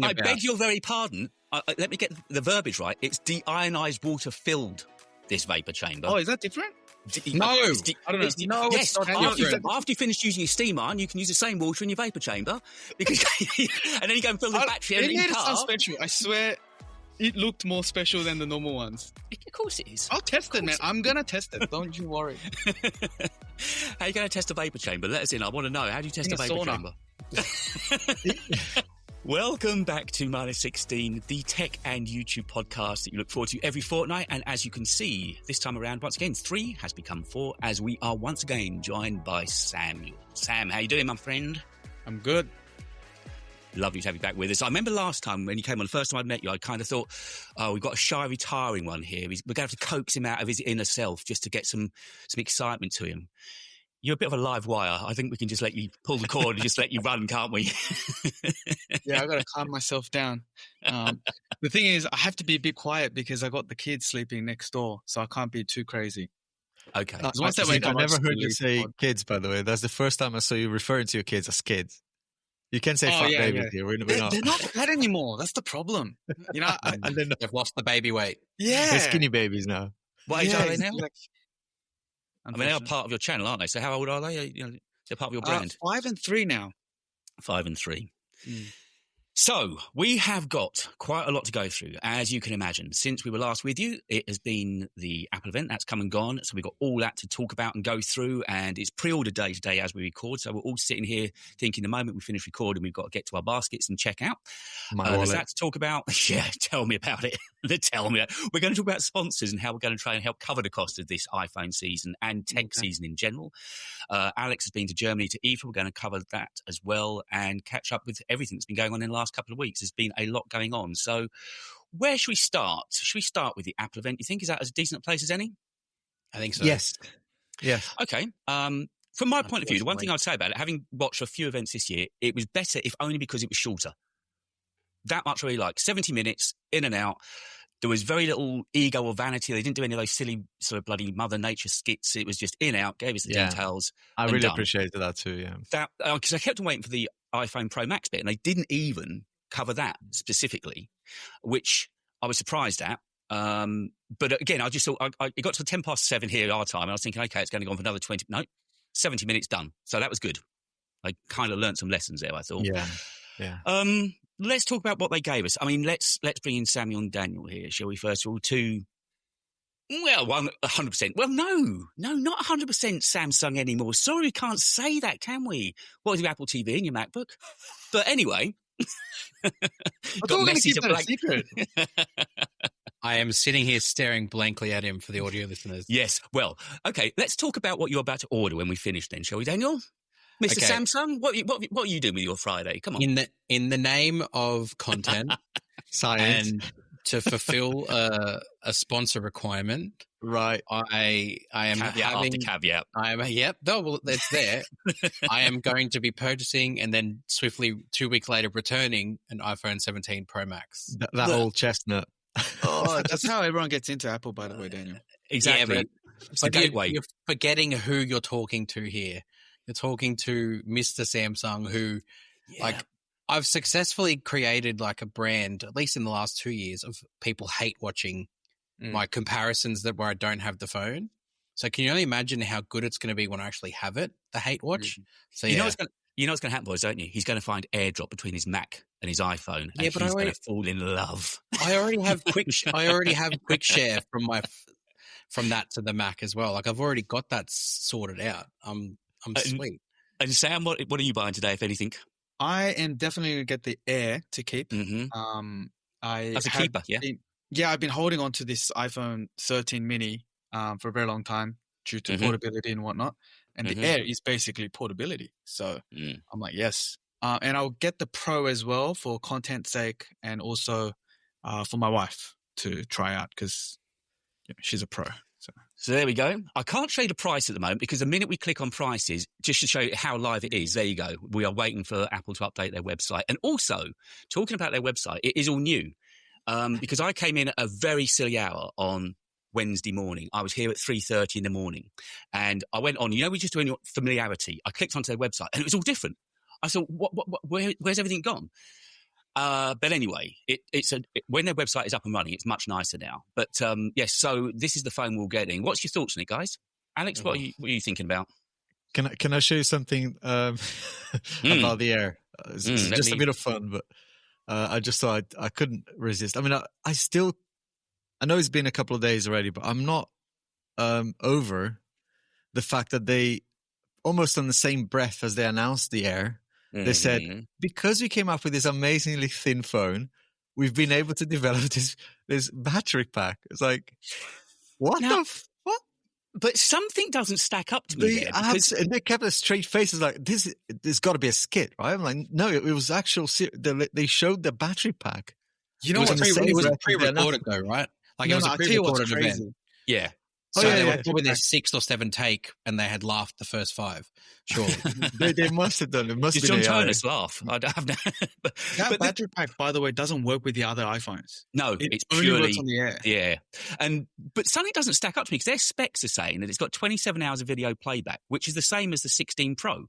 I beg your very pardon. Let me get the verbiage right. It's deionized water filled, this vapor chamber. Oh, is that different? No. I don't know. No, yes. It's After you finish using your steam iron, you can use the same water in your vapor chamber. Because, and then you go and fill the battery in your car. It sounds special. I swear it looked more special than the normal ones. Of course it is. I'll test it, man. I'm going to test it. Don't you worry. How are you going to test a vapor chamber? Let us in. I want to know. How do you test a vapor chamber? Welcome back to Minus 16, the tech and YouTube podcast that you look forward to every fortnight. And as you can see, this time around, once again, 3 has become 4 as we are once again joined by Samuel. Sam, how you doing, my friend? I'm good. Lovely to have you back with us. I remember last time when you came on, the first time I met you, I kind of thought, oh, we've got a shy, retiring one here. We're going to have to coax him out of his inner self just to get some excitement to him. You're a bit of a live wire. I think we can just let you pull the cord and just let you run, can't we? Yeah, I've got to calm myself down. The thing is, I have to be a bit quiet because I got the kids sleeping next door, so I can't be too crazy. Okay. I never heard you say kids, by the way. That's the first time I saw you referring to your kids as kids. You can say fuck babies here. We're not. They're not that anymore. That's the problem. You know, they've lost the baby weight. Yeah. They're skinny bababies now. What age are they now? I mean, they are part of your channel, aren't they? So how old are they? You know, they're part of your brand. 5 and 3 now. 5 and 3. So we have got quite a lot to go through, as you can imagine. Since we were last with you, it has been the Apple event that's come and gone. So we've got all that to talk about and go through. And it's pre-order day today as we record. So we're all sitting here thinking the moment we finish recording, we've got to get to our baskets and check out. There's that to talk about. Yeah, tell me about it. Tell me. We're going to talk about sponsors and how we're going to try and help cover the cost of this iPhone season and tech season in general. Alex has been to Germany to IFA. We're going to cover that as well and catch up with everything that's been going on in the last couple of weeks. There's been a lot going on. So where should we start? Should we start with the Apple event? You think is that as decent a place as any? I think so. Yes. Okay. From my point of view, the one thing I'd say about it, having watched a few events this year, it was better if only because it was shorter. That much I really like. 70 minutes, in and out. There was very little ego or vanity. They didn't do any of those silly sort of bloody Mother Nature skits. It was just in, out, gave us the details. I really appreciated that too, yeah. That because I kept on waiting for the iPhone Pro Max bit, and they didn't even cover that specifically, which I was surprised at. But again, I just thought, it got to 7:10 here our time, and I was thinking, okay, it's going to go on for another 70 minutes done. So that was good. I kind of learned some lessons there, I thought. Yeah. Let's talk about what they gave us. I mean, let's bring in Samuel and Daniel here, shall we? First of all, 100%. Well, no, not 100% Samsung anymore. Sorry, we can't say that, can we? What is your Apple TV and your MacBook? But anyway, I thought we were going to keep that a secret. I am sitting here staring blankly at him for the audio listeners. Yes. Well, okay. Let's talk about what you're about to order when we finish, then, shall we, Daniel? Mr. Okay. Samsung, what are you doing with your Friday? Come on. In the name of content, science, and to fulfill a sponsor requirement, right? I am having caveat. It's there. I am going to be purchasing and then swiftly 2 weeks later returning an iPhone 17 Pro Max. That old chestnut. Oh, that's how everyone gets into Apple, by the way, Daniel. Exactly. Yeah, it's the gateway. You're forgetting who you're talking to here. You're talking to Mr. Samsung, who, I've successfully created like a brand, at least in the last 2 years, of people hate watching my comparisons where I don't have the phone. So can you only imagine how good it's going to be when I actually have it, the hate watch? So you know what's going to happen, boys, don't you? He's going to find AirDrop between his Mac and his iPhone, and he's going to fall in love. I already have quick share from that to the Mac as well. Like I've already got that sorted out. I'm sweet. And Sam, what are you buying today, if anything? I am definitely going to get the Air to keep. Mm-hmm. That's a keeper, yeah? I've been holding on to this iPhone 13 mini for a very long time due to portability and whatnot. And the Air is basically portability. So I'm like, yes. And I'll get the Pro as well for content's sake and also for my wife to try out because she's a pro. So there we go. I can't show you the price at the moment because the minute we click on prices, just to show you how live it is, there you go. We are waiting for Apple to update their website. And also, talking about their website, it is all new because I came in at a very silly hour on Wednesday morning. I was here at 3:30 in the morning and I went on, we're just doing familiarity. I clicked onto their website and it was all different. I thought, where's everything gone? But anyway, when their website is up and running, it's much nicer now. But yes, so this is the phone we're getting. What's your thoughts on it, guys? Alex, what are you thinking about? Can I show you something about the Air? It's just a bit of fun, but I just thought I couldn't resist. I mean, I know it's been a couple of days already, but I'm not over the fact that they, almost on the same breath as they announced the Air, they said, because we came up with this amazingly thin phone, we've been able to develop this battery pack. It's like, what? But something doesn't stack up to me there. And they kept a straight faces like, there's got to be a skit, right? I'm like, no, it was actual. They showed the battery pack. You know what? It was pre-recorded though, right? Like it was a pre-recorded event. Yeah. So they were probably their 6th or 7th take, and they had laughed the first 5. Surely they must have done it. Must Did have been John Jonas laugh? I don't have that battery pack, by the way, doesn't work with the other iPhones. No, it's only purely works on the Air. Yeah, but something doesn't stack up to me because their specs are saying that it's got 27 hours of video playback, which is the same as the 16 Pro.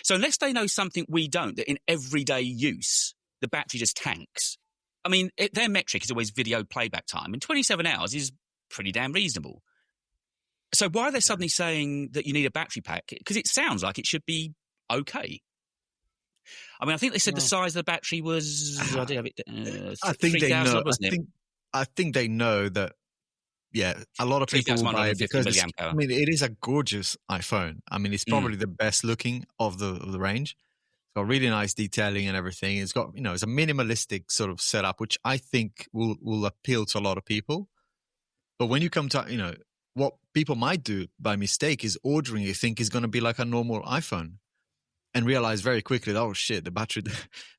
So unless they know something we don't, that in everyday use the battery just tanks. I mean, their metric is always video playback time, and 27 hours is pretty damn reasonable. So why are they suddenly saying that you need a battery pack? Because it sounds like it should be okay. I mean, I think they said the size of the battery was. I think they know. I think they know that. Yeah, a lot of people will buy it because I mean, it is a gorgeous iPhone. I mean, it's probably the best looking of the range. It's got really nice detailing and everything. It's got it's a minimalistic sort of setup, which I think will appeal to a lot of people. But when you come to what people might do by mistake is ordering you think is going to be like a normal iPhone and realize very quickly that, oh shit, the battery,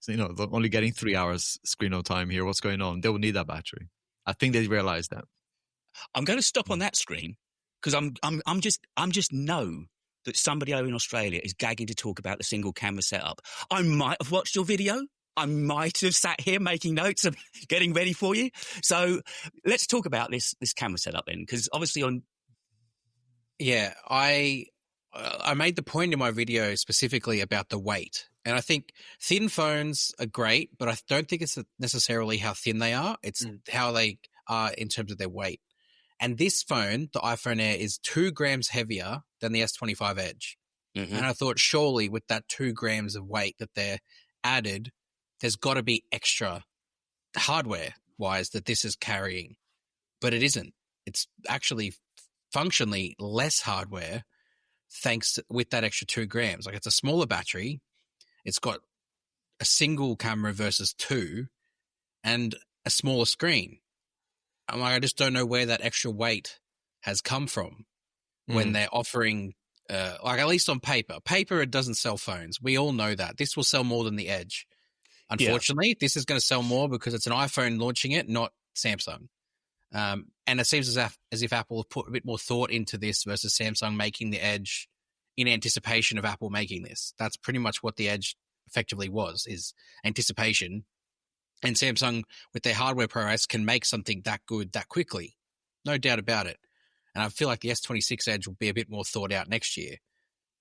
they're only getting 3 hours screen on time here. What's going on? They will need that battery. I think they realize that. I'm going to stop on that screen because I'm just know that somebody over in Australia is gagging to talk about the single camera setup. I might have watched your video. I might have sat here making notes of getting ready for you. So let's talk about this camera setup then, because obviously I made the point in my video specifically about the weight. And I think thin phones are great, but I don't think it's necessarily how thin they are. It's how they are in terms of their weight. And this phone, the iPhone Air, is 2 grams heavier than the S25 Edge. Mm-hmm. And I thought surely with that 2 grams of weight that they're added, there's got to be extra hardware-wise that this is carrying. But it isn't. It's actually functionally less hardware with that extra 2 grams. Like it's a smaller battery. It's got a single camera versus 2 and a smaller screen. I'm like, I just don't know where that extra weight has come from when they're offering, like at least on paper. Paper, it doesn't sell phones. We all know that. This will sell more than the Edge. Unfortunately, this is going to sell more because it's an iPhone launching it, not Samsung. And it seems as if Apple have put a bit more thought into this versus Samsung making the Edge in anticipation of Apple making this. That's pretty much what the Edge effectively is anticipation. And Samsung, with their hardware prowess, can make something that good that quickly. No doubt about it. And I feel like the S26 Edge will be a bit more thought out next year.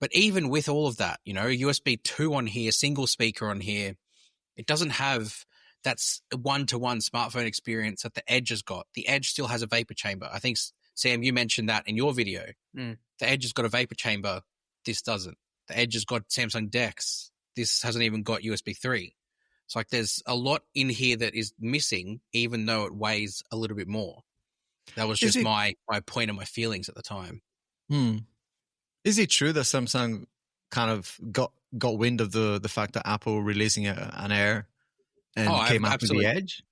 But even with all of that, USB 2 on here, single speaker on here, it doesn't have that one-to-one smartphone experience that the Edge has got. The Edge still has a vapor chamber. I think, Sam, you mentioned that in your video. The Edge has got a vapor chamber. This doesn't. The Edge has got Samsung DeX. This hasn't even got USB 3. It's like there's a lot in here that is missing, even though it weighs a little bit more. That was just my point and my feelings at the time. Is it true that Samsung kind of got wind of the fact that Apple releasing an Air and came up with the Edge?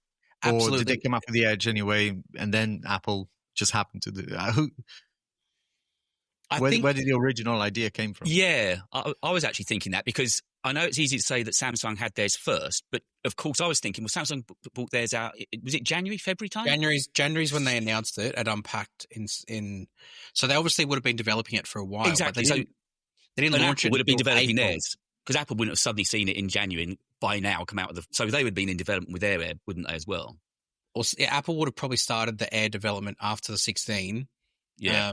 Absolutely. Or did they come up with the Edge anyway, and then Apple just happened to do that? Where did the original idea came from? Yeah, I was actually thinking that because I know it's easy to say that Samsung had theirs first, but of course I was thinking, well, Samsung brought theirs out. Was it January, February time? January's when they announced it at Unpacked in. So they obviously would have been developing it for a while. Exactly. They didn't launch Apple it. Would have been developing theirs because Apple wouldn't have suddenly seen it in January and by now come out with so they would have been in development with their Air, wouldn't they as well? Or Apple would have probably started the Air development after the 16. Yeah.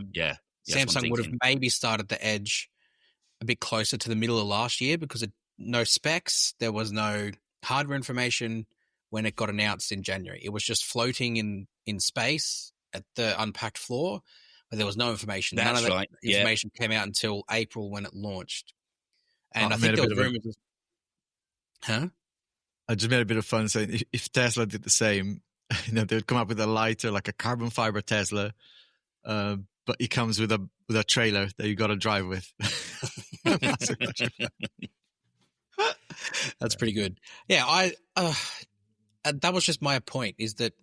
Samsung would have maybe started the Edge a bit closer to the middle of last year because no specs, there was no hardware information. when it got announced in January. It was just floating in space at the unpacked floor, but there was no information. None of that information came out until April when it launched. And I think there was rumors. Huh? I just made a bit of fun saying if Tesla did the same, they would come up with a lighter, like a carbon fiber Tesla, but it comes with a trailer that you got to drive with. That's pretty good. Yeah, that was just my point, is that,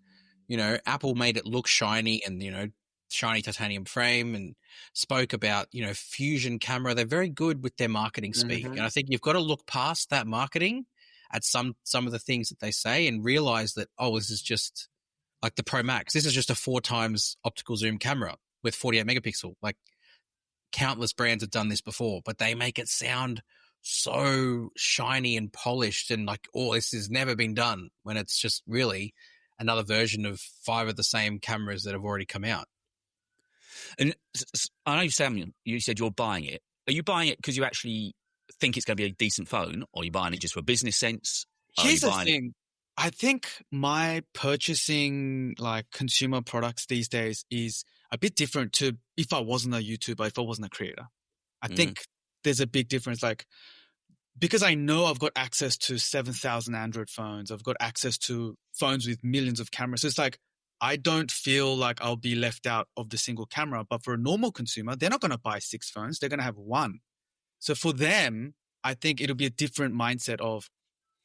Apple made it look shiny and, shiny titanium frame, and spoke about, fusion camera. They're very good with their marketing speak. And I think you've got to look past that marketing at some of the things that they say and realize that, this is just like the Pro Max. This is just a 4 times optical zoom camera with 48 megapixel. Like, countless brands have done this before, but they make it sound so shiny and polished and like, this has never been done, when it's just really another version of 5 of the same cameras that have already come out. And I know, Sam, you said you're buying it. Are you buying it because you actually think it's going to be a decent phone, or are you buying it just for a business sense? Here's the thing. I think my purchasing like consumer products these days is a bit different to if I wasn't a YouTuber, if I wasn't a creator. I think there's a big difference. Like, because I know I've got access to 7,000 Android phones, I've got access to phones with millions of cameras. So it's like, I don't feel like I'll be left out of the single camera. But for a normal consumer, they're not going to buy 6 phones. They're going to have 1. So for them, I think it'll be a different mindset of,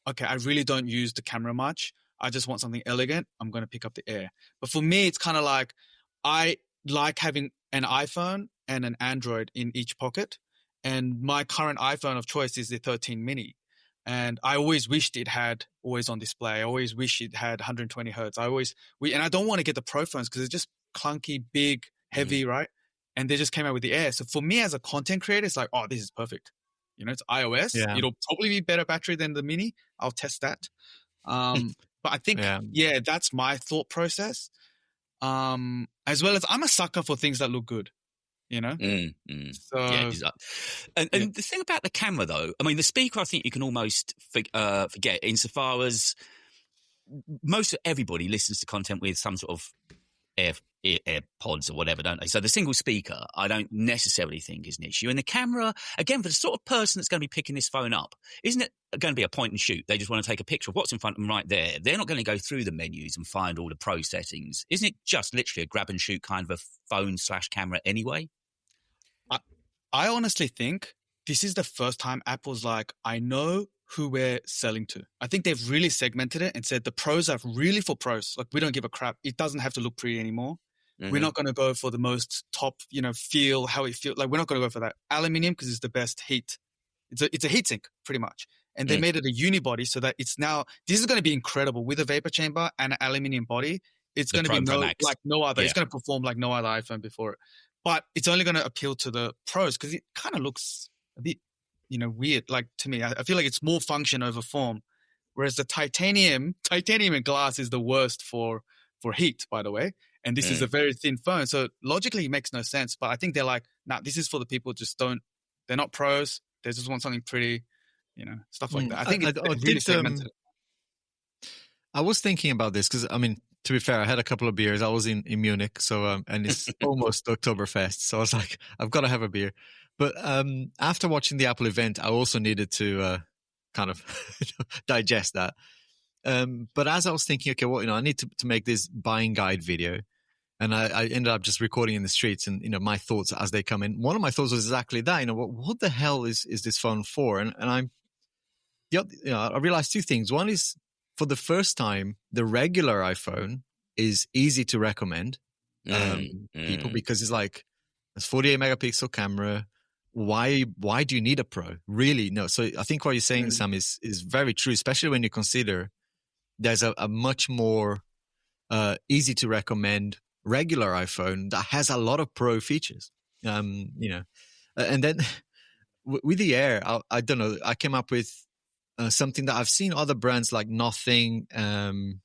okay, I really don't use the camera much. I just want something elegant. I'm going to pick up the Air. But for me, it's kind of like, I like having an iPhone and an Android in each pocket. And my current iPhone of choice is the 13 mini. And I always wished it had always on display. I always wish it had 120 hertz. And I don't want to get the Pro phones because it's just clunky, big, heavy, right? And they just came out with the Air. So for me as a content creator, it's like, this is perfect. It's iOS. Yeah. It'll probably be better battery than the mini. I'll test that. But I think, that's my thought process. As well as I'm a sucker for things that look good. So, and the thing about the camera, though, I mean, the speaker, I think you can almost forget, insofar as most of everybody listens to content with some sort of AirPods or whatever, don't they? So the single speaker, I don't necessarily think is an issue. And the camera, again, for the sort of person that's going to be picking this phone up, isn't it going to be a point and shoot? They just want to take a picture of what's in front of them right there. They're not going to go through the menus and find all the pro settings. Isn't it just literally a grab and shoot kind of a phone/camera anyway? I honestly think this is the first time Apple's like, I know who we're selling to. I think they've really segmented it and said the pros are really for pros. Like, we don't give a crap. It doesn't have to look pretty anymore. We're not going to go for the most top, feel, how it feels. Like, we're not going to go for that. Aluminium, because it's the best heat. It's a heat sink, pretty much. And they made it a unibody so that it's now, this is going to be incredible with a vapor chamber and an aluminium body. It's going to be no other. Yeah. It's going to perform like no other iPhone before it. But it's only going to appeal to the pros because it kind of looks a bit, weird. Like, to me, I feel like it's more function over form. Whereas the titanium and glass is the worst for heat, by the way. And this is a very thin phone. So logically, it makes no sense. But I think they're like, this is for the people they're not pros. They just want something pretty, stuff like that. I think really segmented. I was thinking about this because, to be fair, I had a couple of beers. I was in Munich, so and it's almost Oktoberfest, so I was like, I've got to have a beer. But after watching the Apple event, I also needed to kind of digest that. But as I was thinking, okay, I need to make this buying guide video, and I ended up just recording in the streets and my thoughts as they come in. One of my thoughts was exactly that. What the hell is this phone for? And I realized 2 things. One is, for the first time, the regular iPhone is easy to recommend people because it's like, it's 48 megapixel camera. Why do you need a Pro? Really? No. So I think what you're saying, Sam, is very true, especially when you consider there's a much more easy to recommend regular iPhone that has a lot of Pro features. And then with the Air, I don't know, I came up with something that I've seen other brands like Nothing and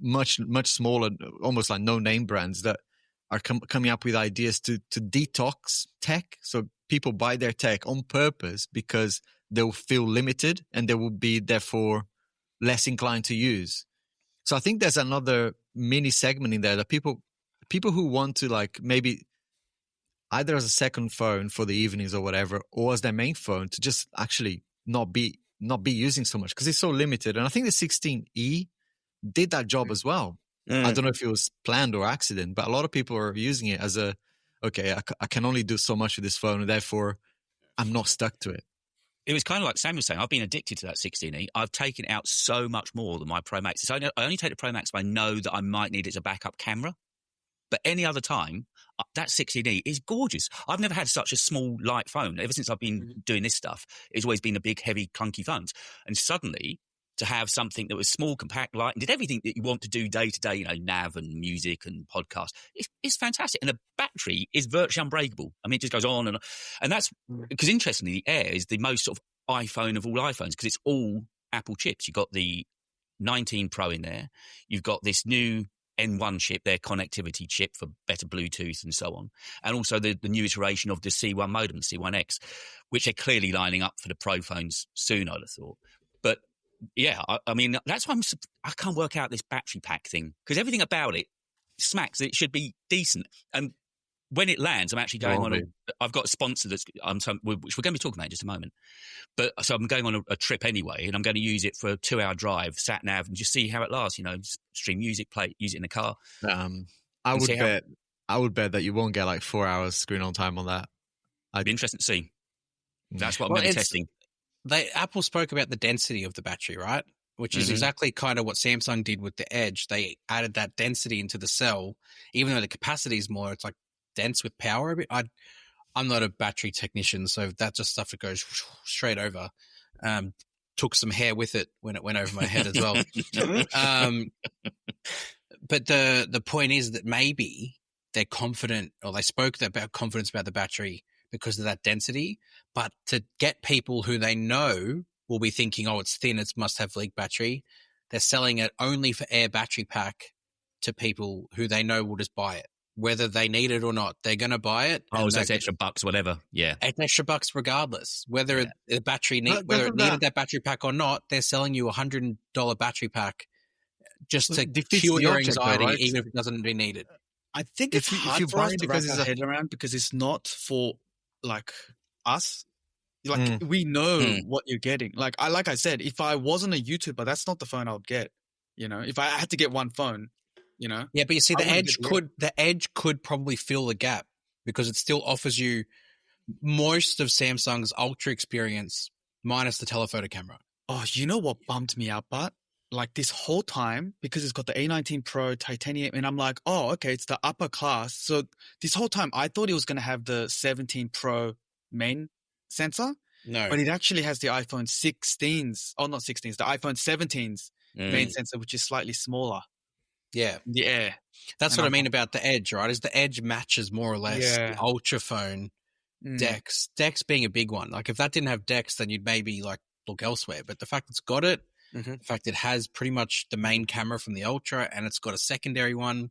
much smaller, almost like no-name brands that are coming up with ideas to detox tech. So people buy their tech on purpose because they'll feel limited and they will be therefore less inclined to use. So I think there's another mini segment in there that people who want to like maybe either as a second phone for the evenings or whatever, or as their main phone to just actually not be using so much because it's so limited. And I think the 16E did that job as well. I don't know if it was planned or accident, but a lot of people are using it as I can only do so much with this phone, and therefore I'm not stuck to it. It was kind of like Sam was saying, I've been addicted to that 16E. I've taken out so much more than my Pro Max. So I only take the Pro Max if I know that I might need it as a backup camera. But any other time, that 16E is gorgeous. I've never had such a small, light phone. Ever since I've been doing this stuff, it's always been the big, heavy, clunky phones. And suddenly, to have something that was small, compact, light, and did everything that you want to do day to day, nav and music and podcast, it's fantastic. And the battery is virtually unbreakable. I mean, it just goes on. And that's because, interestingly, the Air is the most sort of iPhone of all iPhones because it's all Apple chips. You've got the 19 Pro in there. You've got this new N1 chip, their connectivity chip for better Bluetooth and so on. And also the new iteration of the C1 modem, the C1X, which they're clearly lining up for the Pro phones soon, I'd have thought. But yeah, I mean, that's why I can't work out this battery pack thing because everything about it smacks that it should be decent. And when it lands, I'm actually going on I've got a sponsor which we're going to be talking about in just a moment. But so I'm going on a trip anyway, and I'm going to use it for a 2-hour drive, sat nav, and just see how it lasts. Stream music, use it in the car. I would bet that you won't get like 4 hours screen on time on that. I'd be interested to see. That's what I'm going to be testing. Apple spoke about the density of the battery, right? Which is exactly kind of what Samsung did with the Edge. They added that density into the cell, even though the capacity is more. It's like dense with power a bit. I'm not a battery technician, so that's just stuff that goes straight over. Took some hair with it when it went over my head as well. But the point is that maybe they're confident, or they spoke about confidence about the battery because of that density. But to get people who they know will be thinking, oh, it's thin, it must have leak battery, they're selling it only for Air battery pack to people who they know will just buy it. Whether they need it or not, they're going to buy it. Oh, so it's extra bucks, whatever. Yeah. It's extra bucks regardless. Whether the battery it needed that battery pack or not, they're selling you $100 battery pack just to cure your anxiety, right? Even if it doesn't be needed. I think it's hard for us to wrap our head around because it's not for like us. Like we know what you're getting. Like I said, if I wasn't a YouTuber, that's not the phone I would get. If I had to get one phone, Yeah, but you see, the Edge could probably fill the gap because it still offers you most of Samsung's Ultra experience minus the telephoto camera. Oh, you know what bummed me out, but like this whole time, because it's got the A19 Pro titanium, and I'm like, oh, okay, it's the upper class. So this whole time, I thought it was going to have the 17 Pro main sensor. No. But it actually has the iPhone 16's, oh, not 16's, the iPhone 17's main sensor, which is slightly smaller. Yeah. The Air. That's what I mean about the Edge, right? Is the Edge matches more or less the Ultra phone DeX. DeX being a big one. Like if that didn't have DeX, then you'd maybe like look elsewhere. But the fact it's got it, the fact it has pretty much the main camera from the Ultra and it's got a secondary one,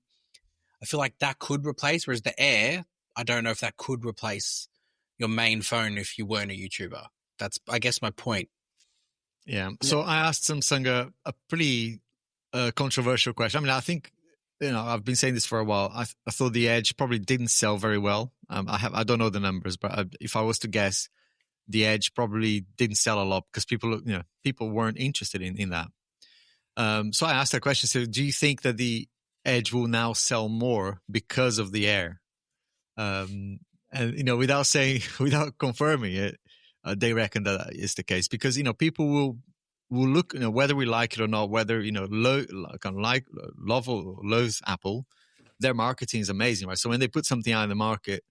I feel like that could replace, whereas the Air, I don't know if that could replace your main phone if you weren't a YouTuber. That's, I guess, my point. Yeah. So I asked Samsung a pretty controversial question. I mean, I think, I've been saying this for a while. I thought the Edge probably didn't sell very well. I don't know the numbers, but if I was to guess, the Edge probably didn't sell a lot because people weren't interested in that. So I asked that question. So do you think that the Edge will now sell more because of the Air? And, without confirming it, they reckon that is the case because, people will look, whether we like it or not, whether, love or loathe Apple, their marketing is amazing, right? So when they put something out in the market,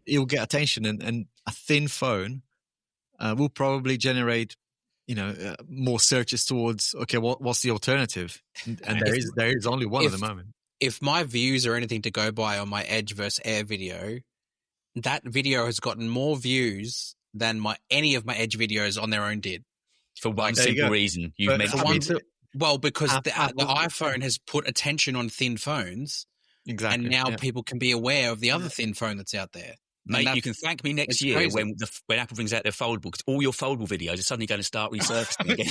it will get attention and a thin phone will probably generate, more searches towards, okay, what's the alternative? And there is only one at the moment. If my views are anything to go by on my Edge versus Air video, that video has gotten more views than any of my Edge videos on their own did. For one simple reason. You've mentioned because the iPhone has put attention on thin phones. Exactly. And now people can be aware of the other thin phone that's out there. Mate, you can thank me next year when Apple brings out their foldable, because all your foldable videos are suddenly going to start resurfacing again.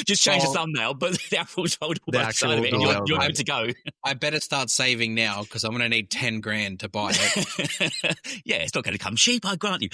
Just change the thumbnail, but the Apple's foldable by the side of it, and you're good to go. I better start saving now because I'm going to need 10 grand to buy it. Yeah, it's not going to come cheap, I grant you.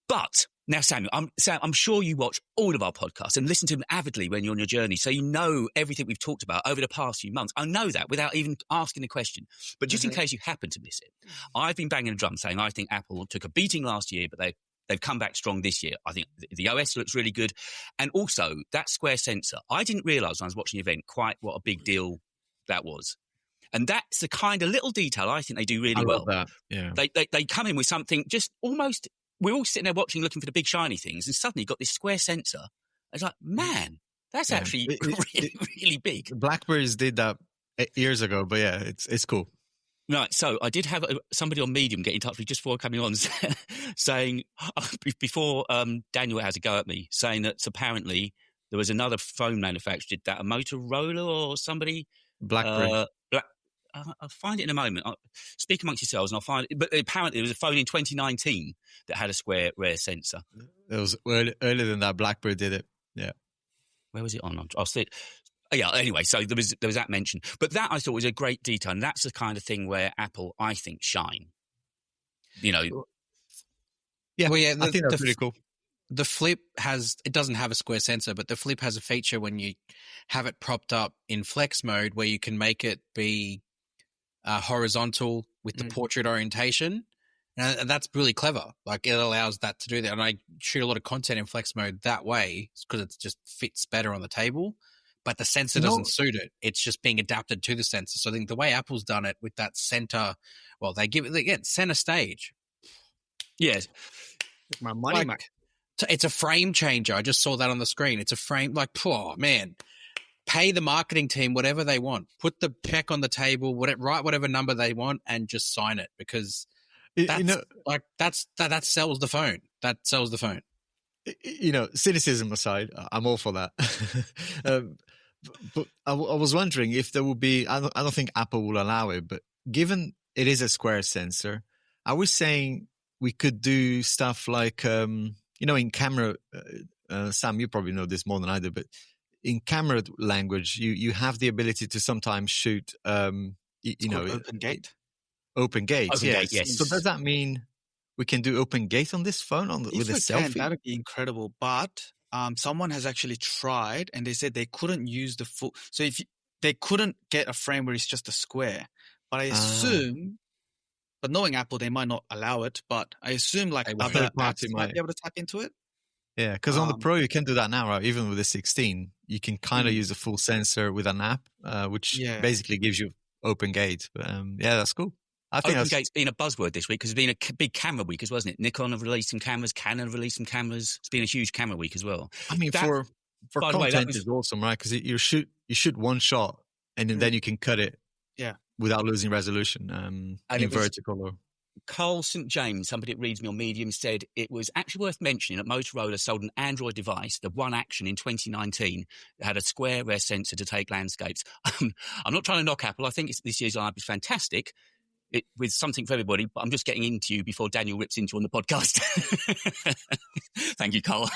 But now, Samuel, I'm sure you watch all of our podcasts and listen to them avidly when you're on your journey, so you know everything we've talked about over the past few months. I know that without even asking the question. But just in case you happen to miss it, I've been banging a drum saying I think Apple took a beating last year, but they've come back strong this year. I think the OS looks really good. And also, that square sensor, I didn't realise when I was watching the event quite what a big deal that was. And that's the kind of little detail I think they do really well. That. Yeah. They come in with something just almost... We're all sitting there watching, looking for the big shiny things, and suddenly you've got this square sensor. It's like, man, that's actually really big. BlackBerries did that 8 years ago, but yeah, it's cool. Right, so I did have somebody on Medium get in touch with me just before coming on saying, before Daniel had to go at me, saying that apparently there was another phone manufacturer did that, a Motorola or somebody. BlackBerry. I'll find it in a moment. Speak amongst yourselves and I'll find it. But apparently there was a phone in 2019 that had a square rear sensor. It was earlier than that. BlackBerry did it. Yeah. Where was it on? I'll see it. Yeah, anyway, so there was that mention. But that I thought was a great detail. And that's the kind of thing where Apple, I think, shine. You know. Yeah, well, yeah, I think that's pretty cool. The Flip it doesn't have a square sensor, but the Flip has a feature when you have it propped up in flex mode where you can make it be horizontal with the portrait orientation. And that's really clever. Like, it allows that to do that. And I shoot a lot of content in flex mode that way because it just fits better on the table. But the sensor doesn't suit it. It's just being adapted to the sensor. So I think the way Apple's done it with that center, well, they get center stage. Yes. My money, Mac. It's a frame changer. I just saw that on the screen. It's a frame, like, oh, man. Pay the marketing team whatever they want. Put the check on the table, write whatever number they want, and just sign it because that sells the phone. That sells the phone. You know, cynicism aside, I'm all for that. But I was wondering if there would be. I don't think Apple will allow it, but given it is a square sensor, are we saying we could do stuff like in camera? Sam, you probably know this more than I do, but in camera language, you have the ability to sometimes shoot, Opengate. Opengate, yes. So does that mean we can do Opengate on this phone with a selfie? That would be incredible. But someone has actually tried, and they said they couldn't use the full. So they couldn't get a frame where it's just a square. But I assume, but knowing Apple, they might not allow it. But I assume like other apps might be able to tap into it. Yeah, because on the Pro, you can do that now, right? Even with the 16, you can kind of use the full sensor with an app, which basically gives you Opengate. But that's cool. I think Opengate's been a buzzword this week because it's been a big camera week, wasn't it? Nikon have released some cameras, Canon have released some cameras. It's been a huge camera week as well. I mean, for content is awesome, right? Because you shoot one shot and then you can cut it without losing resolution in vertical or... Carl St. James, somebody that reads me on Medium, said it was actually worth mentioning that Motorola sold an Android device, the One Action in 2019, that had a square rear sensor to take landscapes. I'm not trying to knock Apple. I think this year's lineup is fantastic with something for everybody, but I'm just getting into you before Daniel rips into you on the podcast. Thank you, Carl.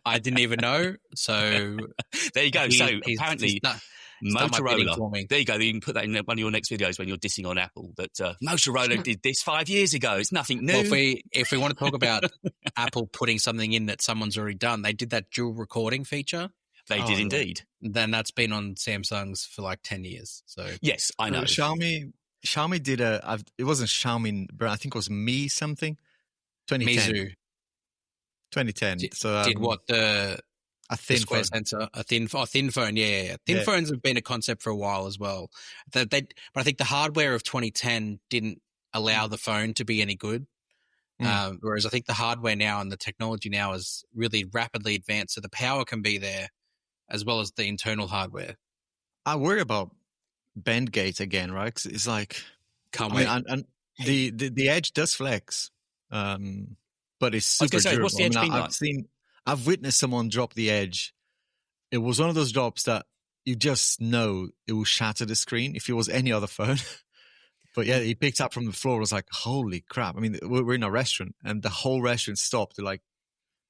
I didn't even know. So there you go. So apparently... Motorola. There you go. You can put that in one of your next videos when you're dissing on Apple. That Motorola did this 5 years ago. It's nothing new. Well, if we want to talk about Apple putting something in that someone's already done, they did that dual recording feature. They did indeed. Then that's been on Samsung's for like 10 years. So yes, I know. Xiaomi did it wasn't Xiaomi, but I think it was Mi something. 2010. Mizu. 2010. Did what a thin square sensor, a thin phone, yeah. Thin phones have been a concept for a while as well. But I think the hardware of 2010 didn't allow the phone to be any good. Whereas I think the hardware now and the technology now is really rapidly advanced, so the power can be there as well as the internal hardware. I worry about bendgate again, right? 'Cause it's like, the edge does flex, but it's super durable. What's the edge been like? I've witnessed someone drop the edge. It was one of those drops that you just know it will shatter the screen if it was any other phone. But yeah, he picked up from the floor. I was like, holy crap. I mean, we're in a restaurant and the whole restaurant stopped. They're like,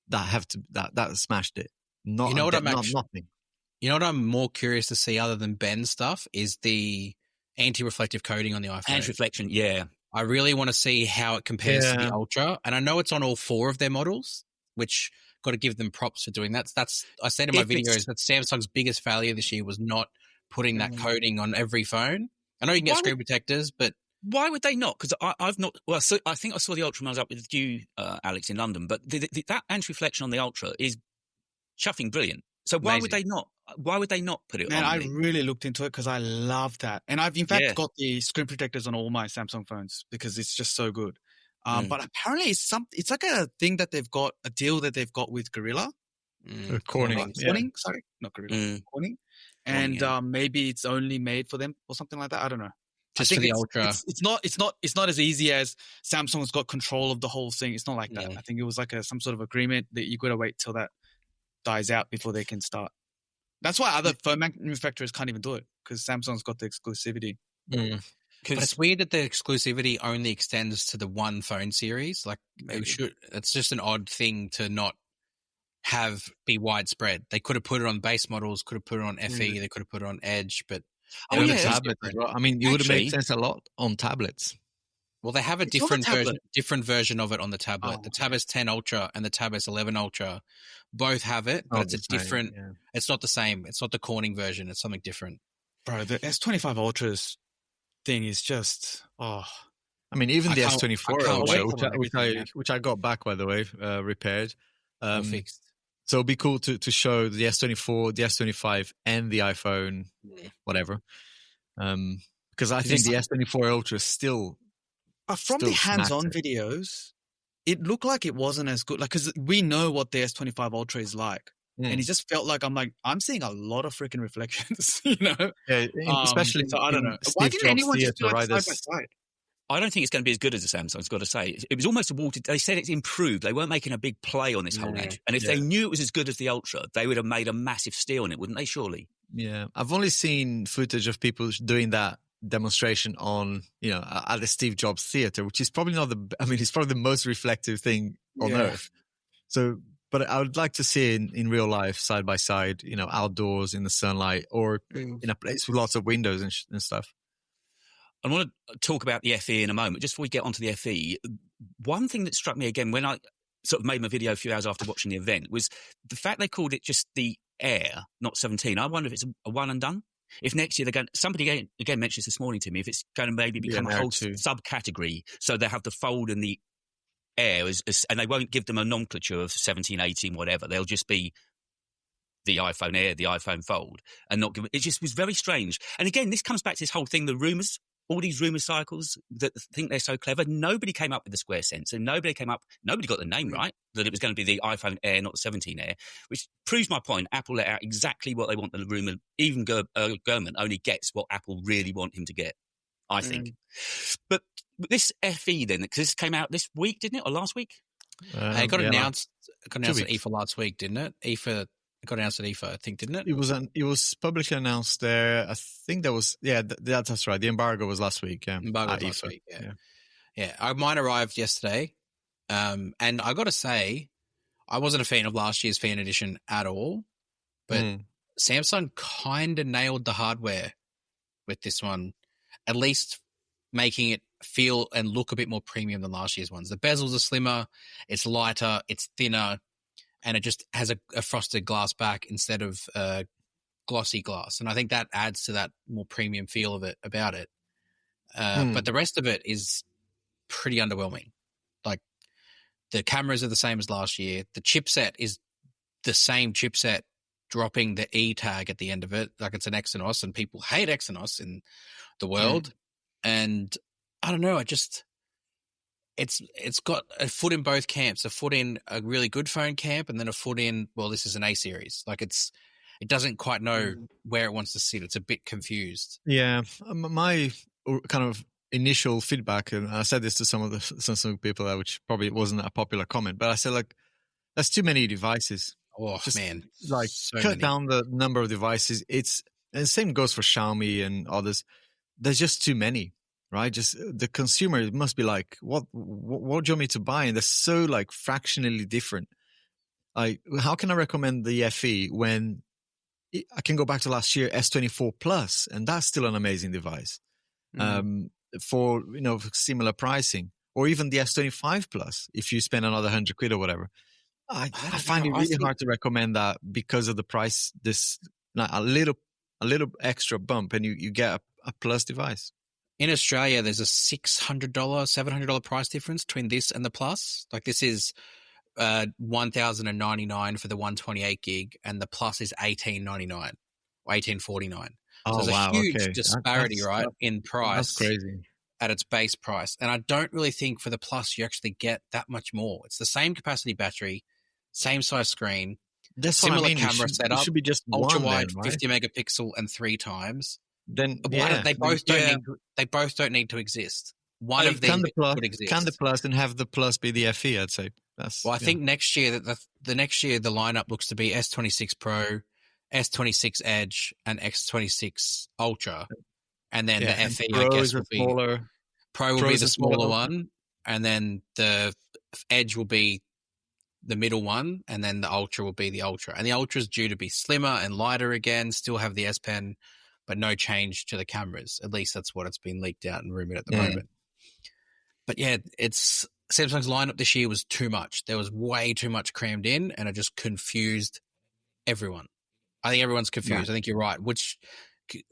that smashed it. Not, you know what nothing. You know what I'm more curious to see other than Ben's stuff is the anti-reflective coating on the iPhone. Anti-reflection, yeah. I really want to see how it compares to the Ultra. And I know it's on all 4 of their models, which got to give them props for doing that. I said in my videos that Samsung's biggest failure this year was not putting that coating on every phone. I know you can get screen protectors, but why would they not? Because I've not. Well, so I think I saw the Ultra when I was up with you, Alex, in London. But that anti-reflection on the Ultra is chuffing brilliant. So why would they not? Why would they not put it on? I really looked into it because I love that. And I've in fact got the screen protectors on all my Samsung phones because it's just so good. But apparently it's like a thing that they've got, a deal that they've got with Gorilla. Corning. Sorry, not Gorilla. Corning. And maybe it's only made for them or something like that. I don't know. Just for the Ultra. It's not as easy as Samsung's got control of the whole thing. It's not like that. I think it was like some sort of agreement that you got to wait till that dies out before they can start. That's why other phone manufacturers can't even do it because Samsung's got the exclusivity. But it's weird that the exclusivity only extends to the one phone series. Like it's just an odd thing to not be widespread. They could have put it on base models, could have put it on FE, they could have put it on Edge, but tablets as well. I mean, it would have made sense a lot on tablets. Well, they have a different version of it on the tablet. The Tab S10 Ultra and the Tab S11 Ultra both have it, but it's different. Yeah. It's not the same. It's not the Corning version. It's something different. Bro, the S25 Ultra's thing is just I mean, even the S24 Ultra, which I got back, by the way, repaired, fixed. So it'd be cool to show the S24, the S25, and the iPhone, whatever. Because I think the S24 Ultra is still. But from the hands-on videos, it looked like it wasn't as good. Like, because we know what the S25 Ultra is like. And it just felt like I'm seeing a lot of freaking reflections, you know? Yeah, especially. So I don't know. Why didn't anyone just do it side by side? I don't think it's going to be as good as the Samsung, I've got to say. It was almost they said it's improved. They weren't making a big play on this whole edge. And if they knew it was as good as the Ultra, they would have made a massive steal on it, wouldn't they, surely? Yeah. I've only seen footage of people doing that demonstration on, at the Steve Jobs Theater, which is probably it's probably the most reflective thing on earth. So, but I would like to see it in real life, side by side, outdoors in the sunlight or in a place with lots of windows and stuff. I want to talk about the FE in a moment. Just before we get onto the FE, one thing that struck me again when I sort of made my video a few hours after watching the event was the fact they called it just the Air, not 17. I wonder if it's a one and done. If next year somebody again mentioned this morning to me, if it's going to maybe become a whole subcategory, so they have the Fold and the Air, and they won't give them a nomenclature of 17, 18, whatever. They'll just be the iPhone Air, the iPhone Fold, and not give it. It just was very strange. And again, this comes back to this whole thing, the rumours. All these rumour cycles that think they're so clever. Nobody came up with the square sensor. Nobody got the name right, that it was going to be the iPhone Air, not the 17 Air, which proves my point. Apple let out exactly what they want the rumour. Even Gurman only gets what Apple really want him to get, I think. But this FE then, because this came out this week, didn't it, or last week? It got announced at IFA last week, didn't it? IFA got announced at IFA, I think, didn't it? It was publicly announced there. I think that was that's right. The embargo was last week. Yeah, embargo was last week. Yeah. Mine arrived yesterday, and I got to say, I wasn't a fan of last year's Fan Edition at all, but Samsung kind of nailed the hardware with this one, at least making it feel and look a bit more premium than last year's ones. The bezels are slimmer, it's lighter, it's thinner. And it just has a frosted glass back instead of glossy glass. And I think that adds to that more premium feel about it. But the rest of it is pretty underwhelming. Like the cameras are the same as last year. The chipset is the same chipset, dropping the E tag at the end of it. Like it's an Exynos, and people hate Exynos in the world. And I don't know, It's got a foot in both camps, a foot in a really good phone camp and then a foot in, well, this is an A series. Like it doesn't quite know where it wants to sit. It's a bit confused. Yeah. My kind of initial feedback, and I said this to some people, which probably wasn't a popular comment, but I said, like, that's too many devices. Oh, man. Like, so cut down the number of devices. And the same goes for Xiaomi and others. There's just too many. right? Just the consumer must be like, what do you want me to buy? And they're so like fractionally different. Like, how can I recommend the FE when I can go back to last year, S24 Plus, and that's still an amazing device for, similar pricing, or even the S25 Plus, if you spend another £100 or whatever. I find it really hard to recommend that because of the price, a little extra bump, and you get a Plus device. In Australia, there's a $600, $700 price difference between this and the Plus. Like, this is $1,099 for the 128 gig, and the Plus is $1,899 or $1,849. So there's a huge disparity, right, in price. That's crazy. At its base price. And I don't really think for the Plus you actually get that much more. It's the same capacity battery, same size screen, similar camera setup, should be just ultra wide, right? 50 megapixel and 3 times. Then they both don't need to exist. One of them would exist. Can the Plus and have the Plus be the FE? I'd say. I think next year the next year the lineup looks to be S26 Pro, S26 Edge, and S26 Ultra, and then the FE I guess will be smaller. Pro will be the smaller one, and then the Edge will be the middle one, and then the Ultra will be the Ultra. And the Ultra is due to be slimmer and lighter again, still have the S Pen, but no change to the cameras. At least that's what it's been leaked out and rumored at the moment. But yeah, Samsung's lineup this year was too much. There was way too much crammed in, and it just confused everyone. I think everyone's confused. I think you're right.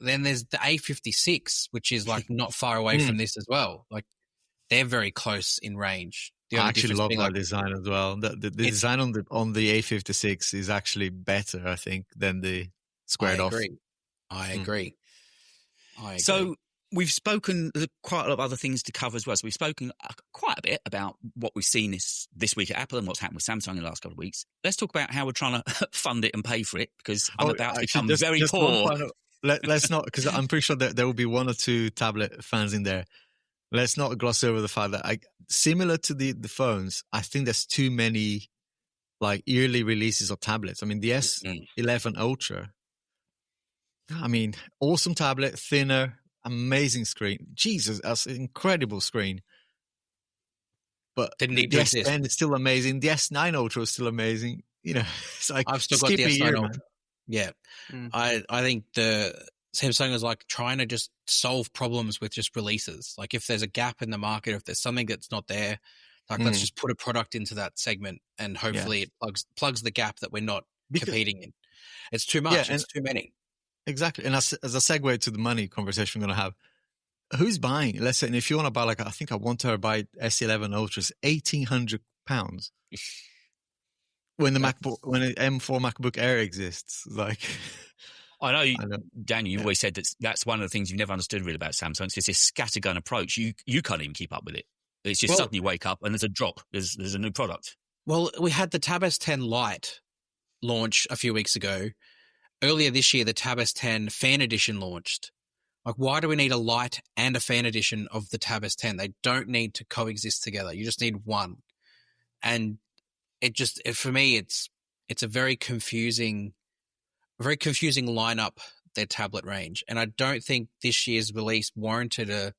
Then there's the A56, which is like not far away from this as well. Like, they're very close in range. I actually love that design as well. The design on the A56 is actually better, I think, than the squared off. I agree. So we've spoken, there's quite a lot of other things to cover as well. So we've spoken quite a bit about what we've seen this week at Apple and what's happened with Samsung in the last couple of weeks. Let's talk about how we're trying to fund it and pay for it, because I'm about to become very poor. Let's not, because I'm pretty sure that there will be one or two tablet fans in there. Let's not gloss over the fact that, similar to the phones, I think there's too many like yearly releases of tablets. I mean, the S11 Ultra, awesome tablet, thinner, amazing screen. Jesus, that's an incredible screen. But the S10 is still amazing. The S9 Ultra is still amazing. It's like, I've still got the S9 Ultra. Yeah. I think the Samsung is like trying to just solve problems with just releases. Like, if there's a gap in the market, if there's something that's not there, like let's just put a product into that segment, and hopefully it plugs the gap that we're not competing in. It's too much. It's too many. Exactly. And as a segue to the money conversation we're going to have, who's buying? Let's say, and if you want to buy I think a 1 terabyte S11 Ultra is £1,800. When the when an M4 MacBook Air exists, I know, Dan, you always said that's one of the things you've never understood really about Samsung. It's just this scattergun approach. You can't even keep up with it. It's just suddenly you wake up and there's a drop. There's a new product. Well, we had the Tab S10 Lite launch a few weeks ago. Earlier this year, the Tab S10 Fan Edition launched. Like, why do we need a Lite and a Fan Edition of the Tab S10? They don't need to coexist together. You just need one. And for me, it's a very confusing lineup, their tablet range. And I don't think this year's release warranted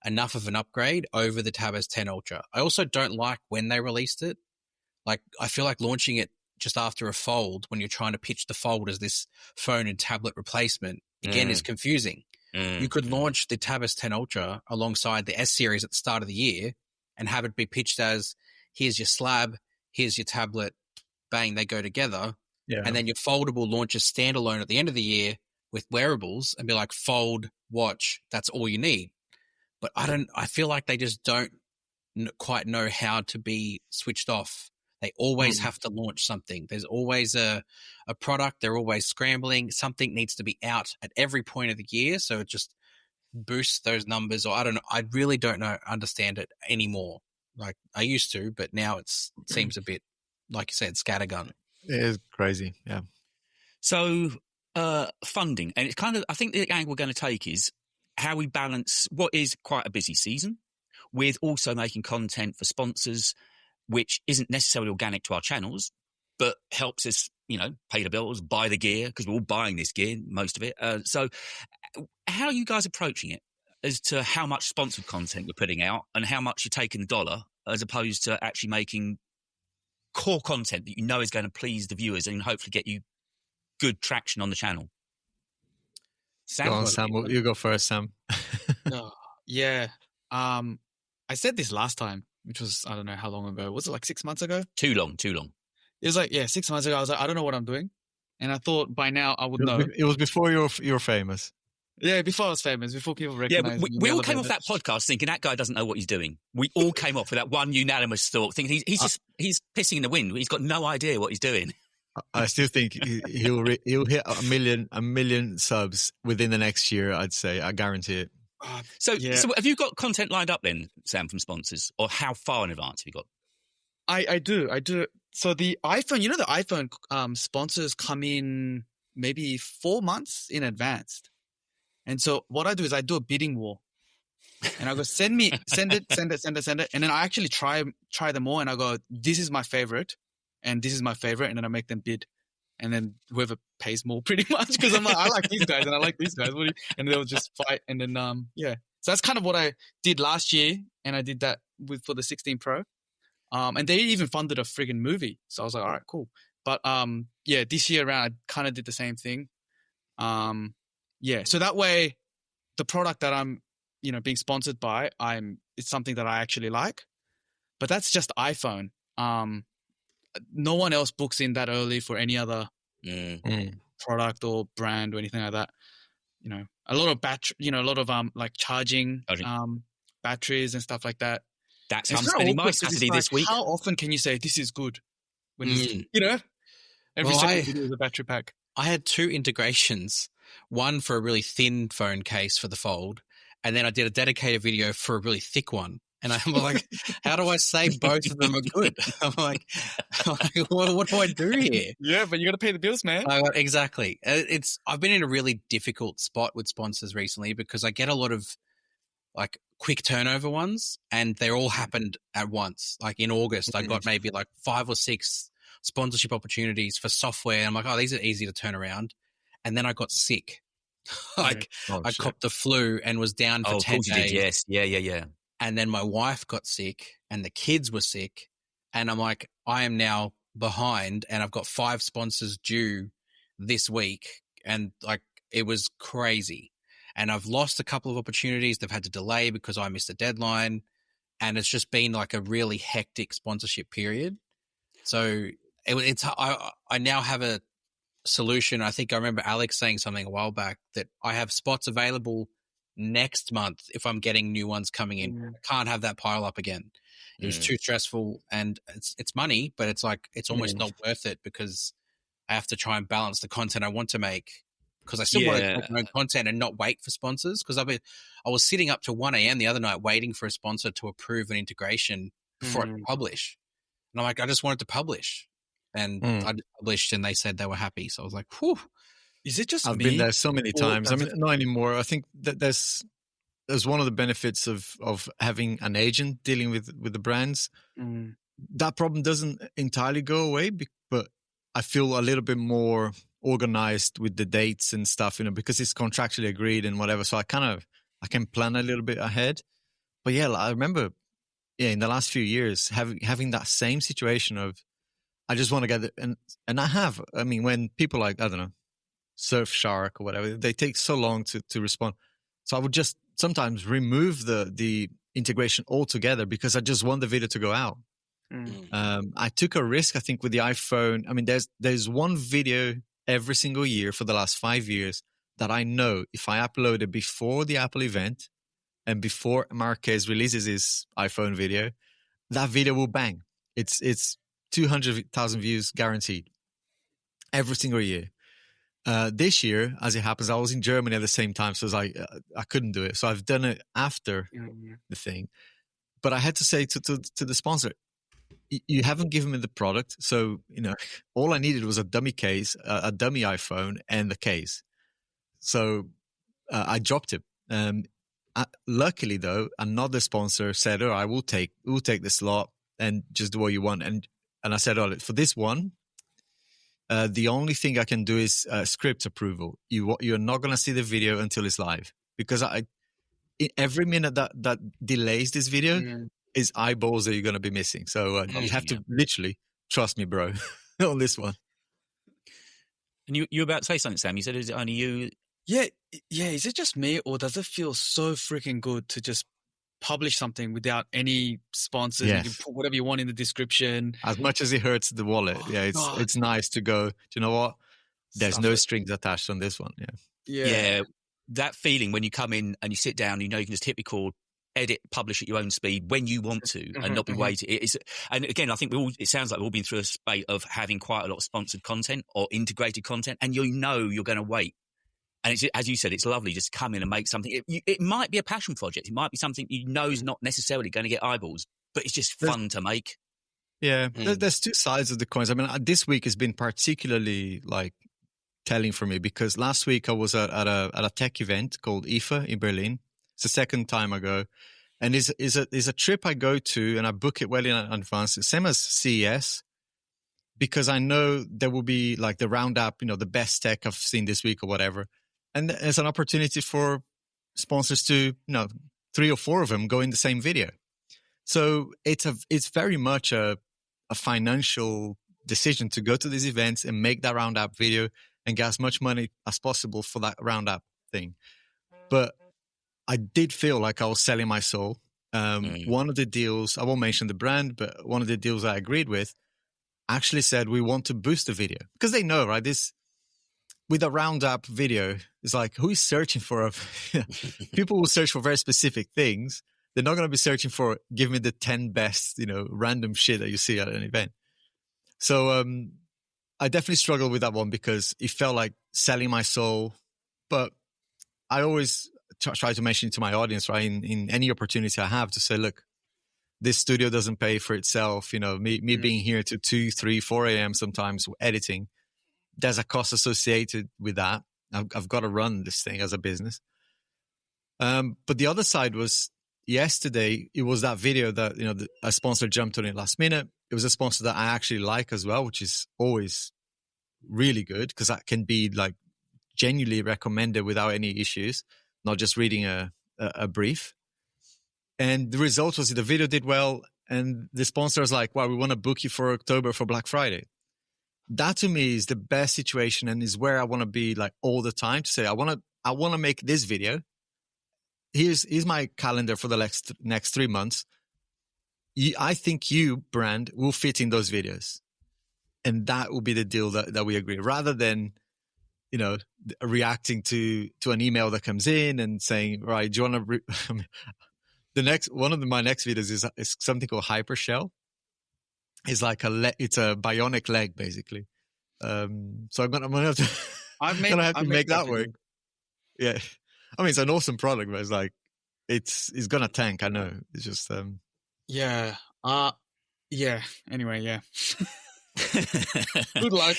enough of an upgrade over the Tab S10 Ultra. I also don't like when they released it. Like, I feel like launching it just after a Fold, when you're trying to pitch the Fold as this phone and tablet replacement, again, is confusing. You could launch the Tab S10 Ultra alongside the S series at the start of the year and have it be pitched as, here's your slab, here's your tablet, bang, they go together. Yeah. And then your foldable launches standalone at the end of the year with wearables and be like, fold, watch, that's all you need. But I feel like they just don't quite know how to be switched off. They always have to launch something. There's always a product. They're always scrambling. Something needs to be out at every point of the year. So it just boosts those numbers, or I don't know. I really don't understand it anymore. Like I used to, but now it seems a bit, like you said, scattergun. It is crazy. Yeah. So funding, and it's kind of, I think the angle we're going to take is how we balance what is quite a busy season with also making content for sponsors, which isn't necessarily organic to our channels, but helps us, pay the bills, buy the gear, because we're all buying this gear, most of it. So how are you guys approaching it? as to how much sponsored content you're putting out and how much you're taking the dollar, as opposed to actually making core content that you know is going to please the viewers and hopefully get you good traction on the channel? Sam, go on, Sam. You go first, Sam. Yeah. I said this last time, which was, I don't know how long ago. Was it like 6 months ago? Too long. It was like, 6 months ago. I was like, I don't know what I'm doing. And I thought by now I would know. It was before you're famous. Yeah, before I was famous, before people recognized me. We all came off that podcast thinking that guy doesn't know what he's doing. We all came off with that one unanimous thought, thinking he's pissing in the wind. He's got no idea what he's doing. I still think he'll hit a million subs within the next year. I'd say, I guarantee it. So have you got content lined up then, Sam, from sponsors, or how far in advance have you got? I do. So the iPhone, the iPhone sponsors come in maybe 4 months in advance. And so what I do is I do a bidding war, and I go, send it. And then I actually try them all, and I go, this is my favorite, and this is my favorite. And then I make them bid. And then whoever pays more, pretty much, because I'm like, I like these guys and I like these guys. And they'll just fight. And then, So that's kind of what I did last year. And I did that for the 16 Pro. And they even funded a friggin' movie. So I was like, all right, cool. But, this year around, I kind of did the same thing. So that way the product that I'm, being sponsored by, it's something that I actually like, but that's just iPhone. No one else books in that early for any other product or brand or anything like that. A lot of like charging batteries and stuff like that. That's how I'm spending my Saturday this week. How often can you say this is good? When every second video is a battery pack. I had 2 integrations. One for a really thin phone case for the Fold, and then I did a dedicated video for a really thick one. And I'm like, how do I say both of them are good? I'm like what do I do here? Yeah, but you got to pay the bills, man. Exactly. I've been in a really difficult spot with sponsors recently because I get a lot of like quick turnover ones, and they all happened at once. Like in August, I got maybe like 5 or 6 sponsorship opportunities for software. And I'm like, oh, these are easy to turn around. And then I got sick. I copped the flu and was down for 10 days. Yes. Yeah. And then my wife got sick and the kids were sick. And I'm like, I am now behind, and I've got 5 sponsors due this week. And like, it was crazy. And I've lost a couple of opportunities. They've had to delay because I missed a deadline. And it's just been like a really hectic sponsorship period. So I now have a solution. I think I remember Alex saying something a while back that I have spots available next month if I'm getting new ones coming in. I can't have that pile up again. It was too stressful, and it's money, but it's like it's almost not worth it because I have to try and balance the content I want to make, because I still want to make my own content and not wait for sponsors. Because I was sitting up to 1 a.m. the other night waiting for a sponsor to approve an integration before I publish, and I'm like, I just wanted to publish. And I published, and they said they were happy. So I was like, whew. Is it just I've been there so many times. I mean, not anymore. I think that there's one of the benefits of having an agent dealing with the brands. That problem doesn't entirely go away, but I feel a little bit more organized with the dates and stuff, because it's contractually agreed and whatever. So I can plan a little bit ahead. But yeah, I remember, in the last few years having that same situation of, I just want to get it. And I have, when people like, I don't know, Surfshark or whatever, they take so long to respond. So I would just sometimes remove the integration altogether because I just want the video to go out. I took a risk, I think, with the iPhone. I mean, there's one video every single year for the last 5 years that I know if I upload it before the Apple event and before Marquez releases his iPhone video, that video will bang. It's 200,000 views guaranteed every single year. This year, as it happens, I was in Germany at the same time, so I couldn't do it. So I've done it after the thing. But I had to say to the sponsor, you haven't given me the product. So, all I needed was a dummy case, a dummy iPhone and the case. So I dropped it. Luckily, though, another sponsor said, "Oh, we'll take the slot and just do what you want." And I said, "Oh, for this one, the only thing I can do is script approval. You're not going to see the video until it's live, because every minute that delays this video is eyeballs that you're going to be missing. So you have to literally trust me, bro, on this one. And you were about to say something, Sam. You said, is it only you? Yeah. Is it just me, or does it feel so freaking good to just publish something without any sponsors? Yes. You can put whatever you want in the description. As much as it hurts the wallet, it's nice to go, do you know what? There's no strings attached on this one. Yeah. That feeling when you come in and you sit down, you know you can just hit record, edit, publish at your own speed when you want to, and not be waiting. And again, I think it sounds like we've all been through a spate of having quite a lot of sponsored content or integrated content, and you're going to wait. And it's, as you said, it's lovely just to come in and make something. It might be a passion project. It might be something you know is not necessarily going to get eyeballs, but it's just fun to make. Yeah, there's two sides of the coins. I mean, this week has been particularly telling for me because last week I was at a tech event called IFA in Berlin. It's the second time I go, and is a trip I go to, and I book it well in advance. Same as CES, because I know there will be the roundup, the best tech I've seen this week or whatever. And there's an opportunity for sponsors to, 3 or 4 of them go in the same video. So it's very much a financial decision to go to these events and make that roundup video and get as much money as possible for that roundup thing. But I did feel like I was selling my soul. One of the deals, I won't mention the brand, but one of the deals I agreed with actually said we want to boost the video because they know, right? With a roundup video, it's who is searching for people will search for very specific things. They're not going to be searching for, give me the 10 best, random shit that you see at an event. So I definitely struggled with that one because it felt like selling my soul. But I always try to mention it to my audience, right? In any opportunity I have to say, look, this studio doesn't pay for itself. Me being here to 2, 3, 4 a.m. sometimes editing. There's a cost associated with that. I've got to run this thing as a business. But the other side was yesterday, it was that video that, a sponsor jumped on it last minute. It was a sponsor that I actually like as well, which is always really good because that can be genuinely recommended without any issues, not just reading a brief. And the result was the video did well. And the sponsor was like, well, we want to book you for October for Black Friday. That to me is the best situation and is where I want to be all the time to say, I want to make this video. Here's my calendar for the next 3 months. I think you, brand, will fit in those videos. And that will be the deal that we agree, rather than, reacting to an email that comes in and saying, right, do you want to, one of my next videos is something called Hypershell. It's it's a bionic leg, basically. So I'm gonna have to, have to make that work. Yeah, I mean it's an awesome product, but it's gonna tank. I know. It's just yeah. Anyway, yeah. Good luck.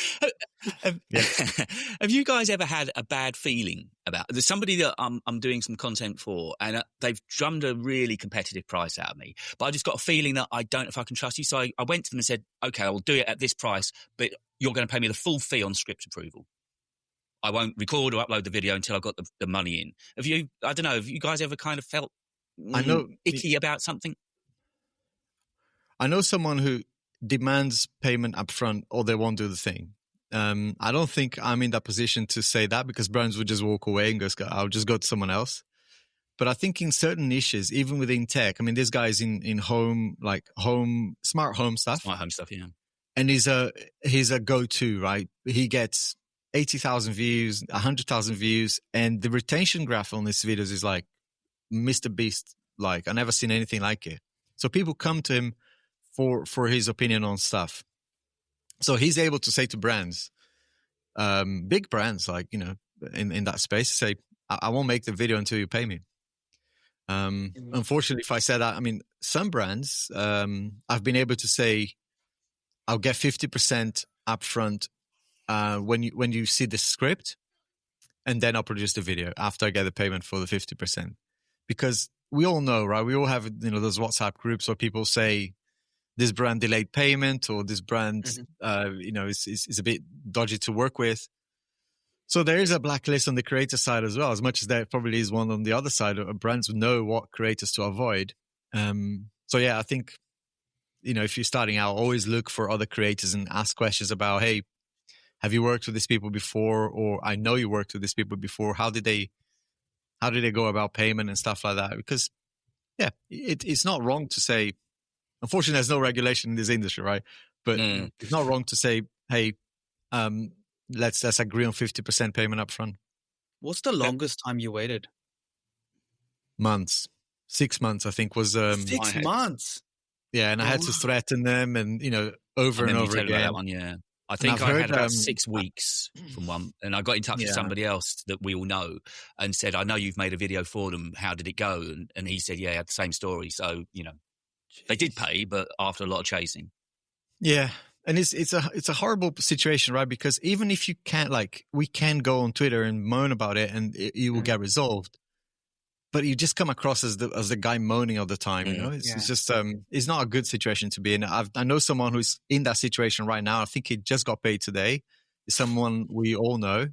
Have you guys ever had a bad feeling about? There's somebody that I'm doing some content for, and they've drummed a really competitive price out of me, but I just got a feeling that I don't know if I can trust you. So I went to them and said, okay, I'll do it at this price, but you're going to pay me the full fee on script approval. I won't record or upload the video until I've got the money in. Have you? I don't know. Have you guys ever kind of felt icky about something? I know someone who demands payment upfront or they won't do the thing. I don't think I'm in that position to say that because brands would just walk away and go, I'll just go to someone else. But I think in certain niches, even within tech, I mean, this guy's in home, smart home stuff. Smart home stuff, yeah. And he's a go-to, right? He gets 80,000 views, 100,000 views. And the retention graph on his videos is Mr. Beast. I've never seen anything like it. So people come to him for his opinion on stuff. So he's able to say to brands, big brands in that space, say, I won't make the video until you pay me. Unfortunately, if I said that, I mean, some brands, I've been able to say, I'll get 50% upfront when you see the script, and then I'll produce the video after I get the payment for the 50%. Because we all know, right? We all have, those WhatsApp groups where people say, this brand delayed payment or this brand, is a bit dodgy to work with. So there is a blacklist on the creator side as well, as much as there probably is one on the other side. Brands know what creators to avoid. So yeah, I think, if you're starting out, always look for other creators and ask questions about, hey, have you worked with these people before? Or I know you worked with these people before. How did they go about payment and stuff like that? Because yeah, it's not wrong to say, unfortunately, there's no regulation in this industry, right? But it's not wrong to say, hey, let's agree on 50% payment up front. What's the longest time you waited? Months. 6 months, I think, was 6 months. Yeah, and I had to threaten them, and over and over again. That one, yeah. I think I had about 6 weeks from one, and I got in touch with somebody else that we all know and said, I know you've made a video for them. How did it go? And he said, yeah, I had the same story. So, they did pay, but after a lot of chasing. Yeah. And it's a horrible situation, right? Because even if you can't, we can go on Twitter and moan about it and it will get resolved. But you just come across as the guy moaning all the time, It's just it's not a good situation to be in. I know someone who's in that situation right now. I think he just got paid today. It's someone we all know,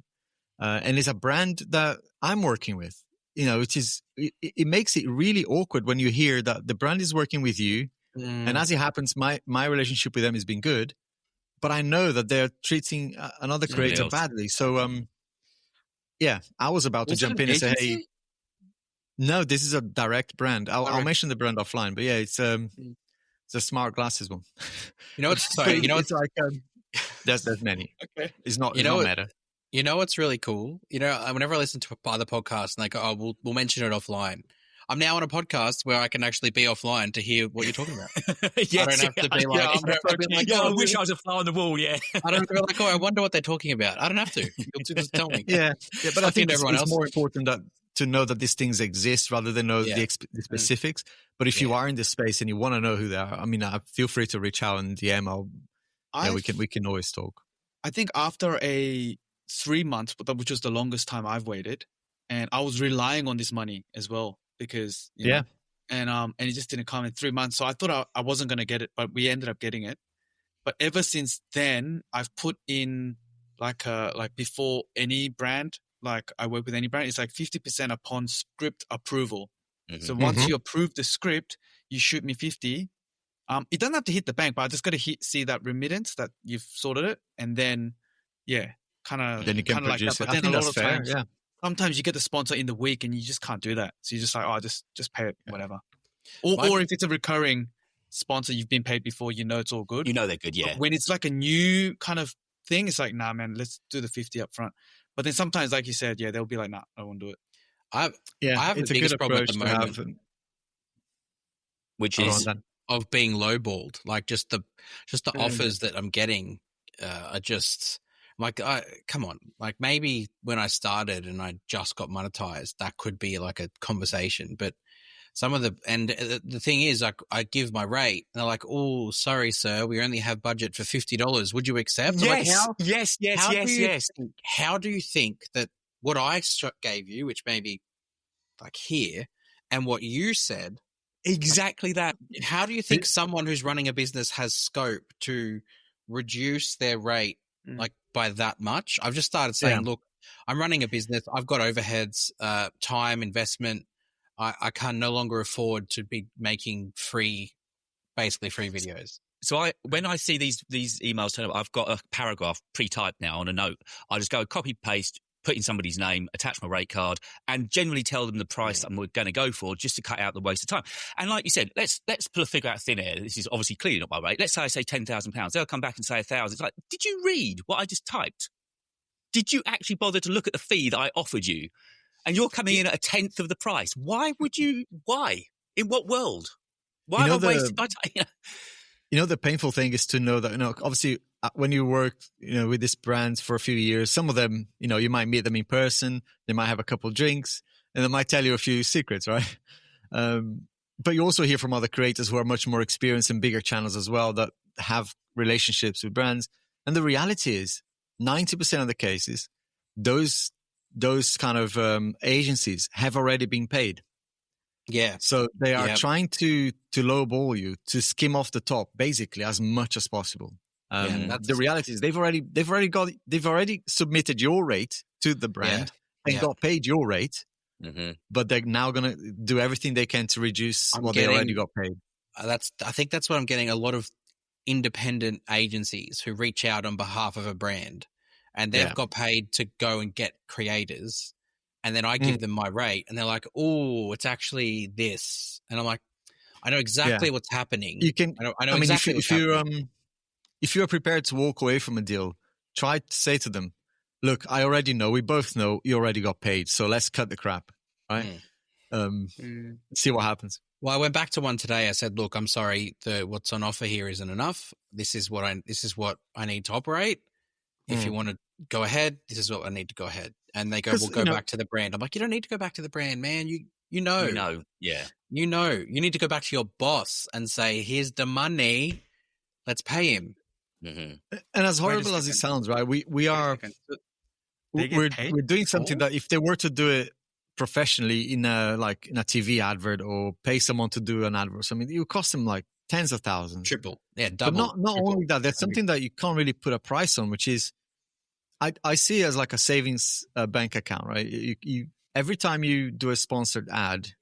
and it's a brand that I'm working with. Which is it makes it really awkward when you hear that the brand is working with you, and as it happens, my relationship with them has been good, but I know that they're treating another creator badly. So yeah, I was about to jump in and say, hey. No, this is a direct brand. I'll mention the brand offline, but yeah, it's a smart glasses one. It's like there's many. Okay, it's not Meta. What's really cool? Whenever I listen to other podcasts and they go, "Oh, we'll mention it offline." I'm now on a podcast where I can actually be offline to hear what you're talking about. Yes, I don't have to be I wish I was a fly on the wall. Yeah, I don't go like, I wonder what they're talking about. I don't have to. You'll just tell me. Yeah, but I think everyone else more important to know that these things exist rather than know the specifics. But if you are in this space and you want to know who they are, I mean, feel free to reach out and DM. We can always talk. I think after 3 months, which was the longest time I've waited, and I was relying on this money as well because and it just didn't come in 3 months. So I thought I wasn't going to get it, but we ended up getting it. But ever since then, I've put in like before any brand. Like I work with any brand, it's like 50% upon script approval. Mm-hmm. So once you approve the script, you shoot me 50. It doesn't have to hit the bank, but I just got to see that remittance that you've sorted it, and then kind of like that. But then a lot of times, sometimes you get the sponsor in the week, and you just can't do that. So you're just like, just pay it, whatever. Or if it's a recurring sponsor, you've been paid before, it's all good. They're good, yeah. But when it's like a new kind of thing, it's like, nah, man, let's do the 50 up front. But then sometimes, like you said, they'll be like, nah, I won't do it. I have the biggest problem at the moment, which is of being lowballed. Like just the offers that I'm getting are just like, come on. Like maybe when I started and I just got monetized, that could be like a conversation. But the thing is, I give my rate, and they're like, "Oh, sorry, sir, we only have budget for $50. Would you accept?" Yes, like, yes. How do you think that what I gave you, which may be like here, and what you said, exactly that? How do you think someone who's running a business has scope to reduce their rate like by that much? I've just started saying, look, I'm running a business. I've got overheads, time, investment. I can no longer afford to be making basically free videos. So when I see these emails turn up, I've got a paragraph pre-typed now on a note. I just go copy, paste, put in somebody's name, attach my rate card, and generally tell them the price that I'm going to go for, just to cut out the waste of time. And like you said, let's pull a figure out of thin air. This is obviously clearly not my rate. Let's say I say £10,000. They'll come back and say 1,000. It's like, did you read what I just typed? Did you actually bother to look at the fee that I offered you? And you're coming in at 1/10 of the price. Why would you? Why? In what world? Why am I wasting my time? The painful thing is to know that, obviously when you work, with these brands for a few years, some of them, you might meet them in person. They might have a couple of drinks and they might tell you a few secrets, right? But you also hear from other creators who are much more experienced in bigger channels as well, that have relationships with brands. And the reality is 90% of the cases, those kind of agencies have already been paid. Yeah. So they are trying to lowball you, to skim off the top, basically, as much as possible. The reality is they've already submitted your rate to the brand and got paid your rate, but they're now going to do everything they can to reduce what they already got paid. I think that's what I'm getting. A lot of independent agencies who reach out on behalf of a brand, and they've got paid to go and get creators, and then I give them my rate, and they're like, "Oh, it's actually this," and I'm like, "I know exactly what's happening." You can. I know exactly what's happening. If you are prepared to walk away from a deal, try to say to them, "Look, I already know. We both know you already got paid, so let's cut the crap." Right? See what happens. Well, I went back to one today. I said, "Look, I'm sorry. What's on offer here isn't enough. This is what I need to operate. If you want to go ahead, this is what I need to go ahead." And they go, "We'll go back to the brand." I'm like, "You don't need to go back to the brand, man. You know, you know. You need to go back to your boss and say, here's the money. Let's pay him." And as horrible as it sounds, right? We're doing something that if they were to do it professionally in a TV advert or pay someone to do an advert, I mean, it would cost them like tens of thousands, double. But not only that, there's something that you can't really put a price on, which is I see it as like a savings bank account, right? You every time you do a sponsored ad,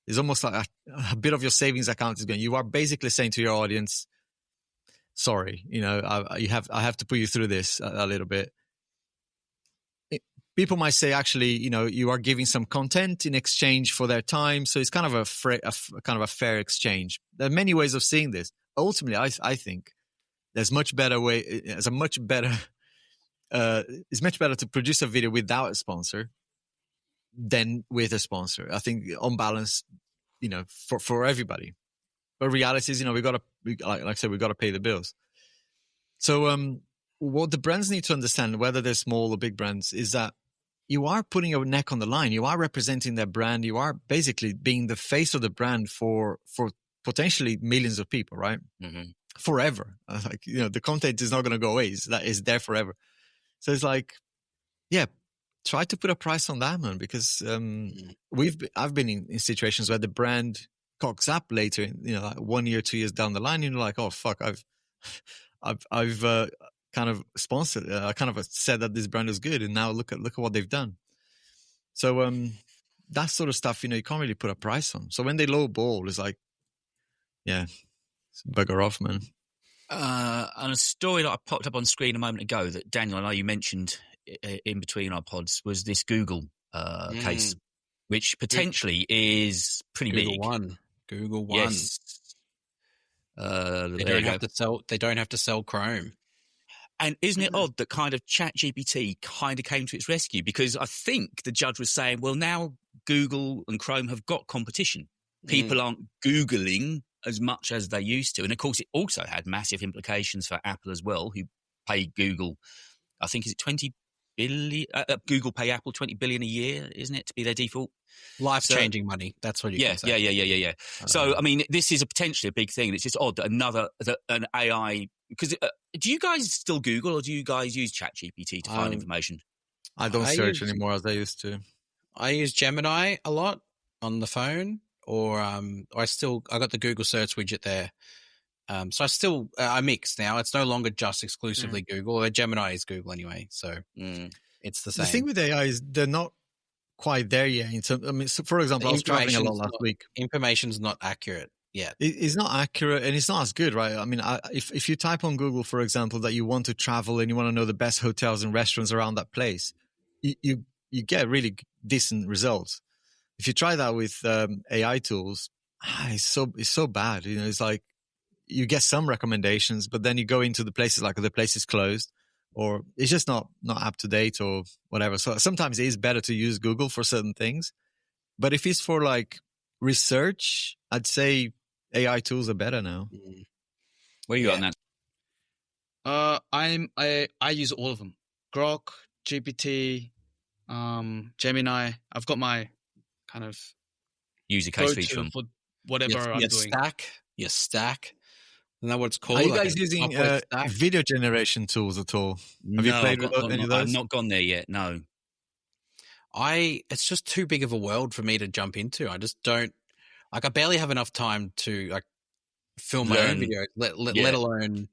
it's almost like a bit of your savings account is going. You are basically saying to your audience, "Sorry, I have to put you through this a little bit." People might say, actually, you are giving some content in exchange for their time, so it's kind of a fair exchange. There are many ways of seeing this. Ultimately, I think there's much better way. It's much better to produce a video without a sponsor than with a sponsor. I think on balance, for everybody. But reality is, we got to, like I said, we got to pay the bills. So, what the brands need to understand, whether they're small or big brands, is that you are putting your neck on the line. You are representing their brand. You are basically being the face of the brand for potentially millions of people, right? Forever. The content is not going to go away. It's there forever. So it's like, try to put a price on that, man, because I've been in situations where the brand cocks up later, like 1 year, 2 years down the line, and you're like, oh fuck, I've kind of sponsored, I kind of said that this brand is good, and now look at what they've done. So that sort of stuff, you can't really put a price on. So when they lowball, it's like, bugger off, man. And a story that I popped up on screen a moment ago that Daniel, I know you mentioned in between our pods, was this Google case, which potentially is pretty big. Google One. Yes. They don't have to sell Chrome. And isn't it odd that kind of ChatGPT kind of came to its rescue? Because I think the judge was saying, well, now Google and Chrome have got competition. People aren't Googling as much as they used to. And of course, it also had massive implications for Apple as well, who pay Google, I think, is it 20 billion? Google pay Apple 20 billion a year, isn't it, to be their default? Life-changing money. That's what you can say. Yeah. So, I mean, this is potentially a big thing. It's just odd that an AI... Because do you guys still Google, or do you guys use ChatGPT to find information? I don't search anymore as I used to. I use Gemini a lot on the phone, or I got the Google search widget there. So I mix now. It's no longer just exclusively Google. Gemini is Google anyway, so it's the same. The thing with AI is they're not quite there yet. So for example, I was traveling a lot last week. Information's not accurate yet. It's not accurate, and it's not as good, right? I mean, if you type on Google, for example, that you want to travel and you want to know the best hotels and restaurants around that place, you get really decent results. If you try that with AI tools, it's so bad. It's like you get some recommendations, but then you go into the places like the place is closed, or it's just not up to date or whatever. So sometimes it is better to use Google for certain things, but if it's for like research, I'd say AI tools are better now. Where are you on that? I use all of them: Grok, GPT, Gemini. I've got my kind of user case feature for whatever I'm doing. Your stack. Isn't that what it's called? Are you guys using video generation tools at all? Have you played with any of those? I've not gone there yet. No. It's just too big of a world for me to jump into. I just don't. Like, I barely have enough time to film my own videos, let alone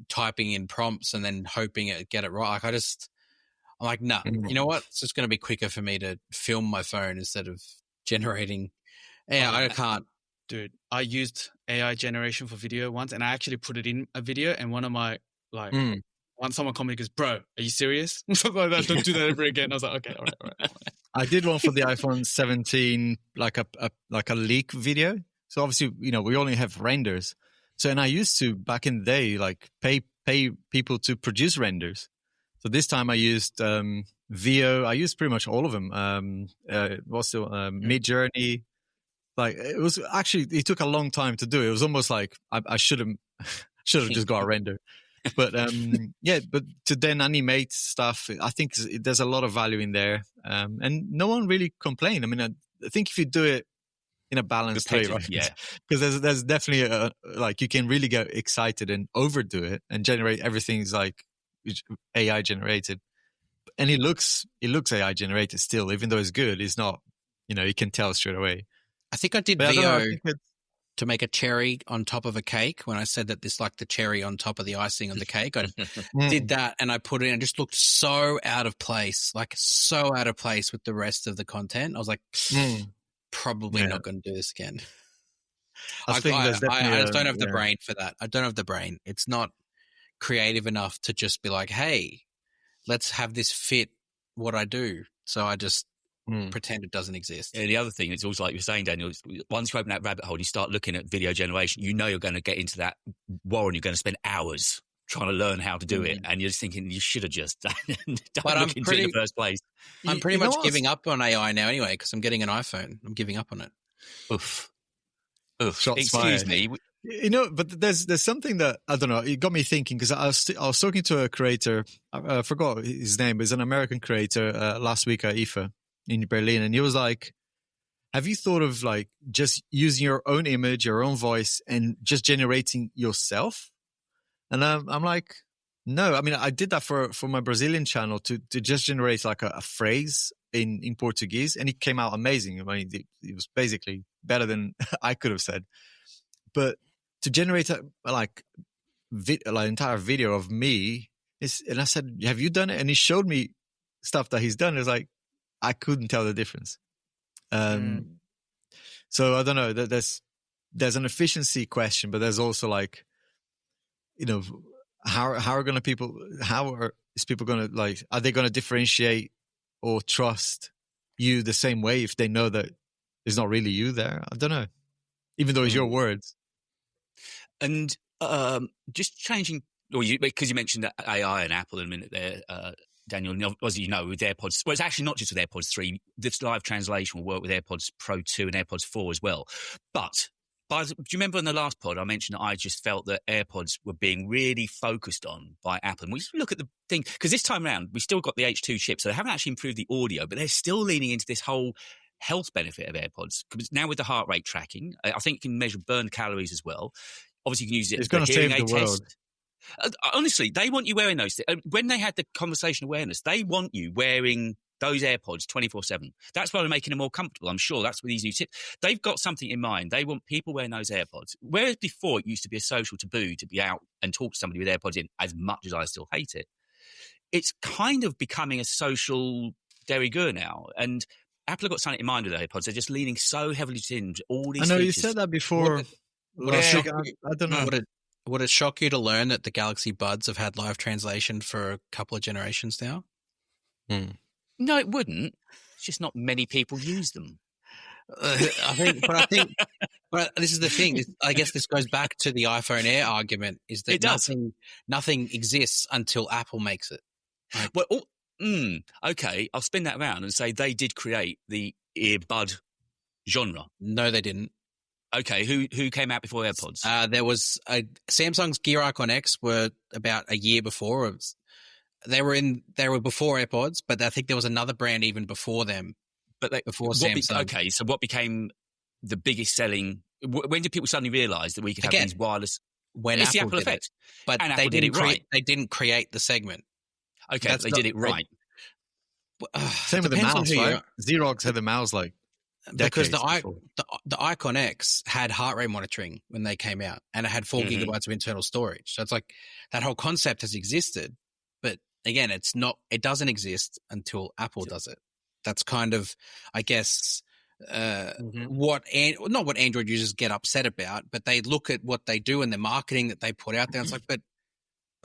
typing in prompts and then hoping it get it right. I'm like, nah, you know what? It's just going to be quicker for me to film my phone instead of generating. Yeah, I can't. Dude, I used AI generation for video once, and I actually put it in a video, and one of my, once someone commented, goes, bro, are you serious? Something like that, don't do that ever again. I was like, okay, all right. I did one for the iPhone 17, like a leak video. So obviously, we only have renders. So, and I used to, back in the day, like pay people to produce renders. So this time I used VO. I used pretty much all of them. Also Midjourney. Like it took a long time to do. It was almost like I should have just got a render. But but to then animate stuff, I think there's a lot of value in there. And no one really complained. I mean, I think if you do it in a balanced way, right? Yeah. Because there's definitely you can really get excited and overdo it and generate everything's like AI generated. And it looks AI generated still, even though it's good. It's not, you can tell straight away. I think I did VO to make a cherry on top of a cake when I said that this like the cherry on top of the icing on the cake. I did that and I put it in and it just looked so out of place, with the rest of the content. I was like, probably not going to do this again. I just don't have the brain for that. I don't have the brain. It's not creative enough to just be like, hey, let's have this fit what I do. So I just pretend it doesn't exist. And the other thing, it's also like you're saying, Daniel, once you open that rabbit hole, you start looking at video generation, you're going to get into that war and you're going to spend hours trying to learn how to do it. And you're just thinking you should have just look into it in the first place. I'm pretty much giving up on AI now anyway because I'm getting an iPhone. I'm giving up on it. Oof. Excuse me. But there's something that, I don't know, it got me thinking because I was talking to a creator, I forgot his name, but he's an American creator last week at IFA in Berlin. And he was like, have you thought of like just using your own image, your own voice and just generating yourself? And I'm like, no. I mean, I did that for my Brazilian channel to just generate like a phrase in Portuguese, and it came out amazing. I mean, it was basically better than I could have said. But to generate an entire video of me, and I said, have you done it? And he showed me stuff that he's done. It was like, I couldn't tell the difference. So I don't know. There's an efficiency question, but there's also like, how are people going to like, are they going to differentiate or trust you the same way if they know that it's not really you there? I don't know, even though it's your words. And just changing, because you mentioned AI and Apple in a minute there, Daniel, as you know, with AirPods, well, it's actually not just with AirPods 3. This live translation will work with AirPods Pro 2 and AirPods 4 as well. But do you remember in the last pod, I mentioned that I just felt that AirPods were being really focused on by Apple. And we just look at the thing, because this time around, we still got the H2 chip, so they haven't actually improved the audio, but they're still leaning into this whole health benefit of AirPods. Because now with the heart rate tracking, I think you can measure burned calories as well. Obviously, you can use it. It's going to save the world. Honestly, they want you wearing those. When they had the conversation awareness, they want you wearing those AirPods 24/7. That's why they're making them more comfortable. I'm sure that's with these new tips. They've got something in mind. They want people wearing those AirPods. Whereas before, it used to be a social taboo to be out and talk to somebody with AirPods in, as much as I still hate it. It's kind of becoming a social de rigueur now. And Apple have got something in mind with AirPods. They're just leaning so heavily into all these I know features. You said that before. I don't know. Would it shock you to learn that the Galaxy Buds have had live translation for a couple of generations now? No, it wouldn't. It's just not many people use them. But this is the thing. I guess this goes back to the iPhone Air argument: is that nothing exists until Apple makes it. Okay, I'll spin that around and say they did create the earbud genre. No, they didn't. Okay, who came out before AirPods? There was Samsung's Gear Icon X were about a year before. They were before AirPods, but I think there was another brand even before them. But before Samsung. So what became the biggest selling? When did people suddenly realise that we could have these wireless? When it's Apple the Apple effect, but they did it right. They didn't create the segment. Okay, they did it right. Same with the mouse, right? Xerox had the mouse like because the Icon X had heart rate monitoring when they came out, and it had 4 gigabytes of internal storage. So it's like that whole concept has existed, but again, it doesn't exist until Apple does it. That's kind of, I guess, not what Android users get upset about, but they look at what they do and the marketing that they put out there. It's like, but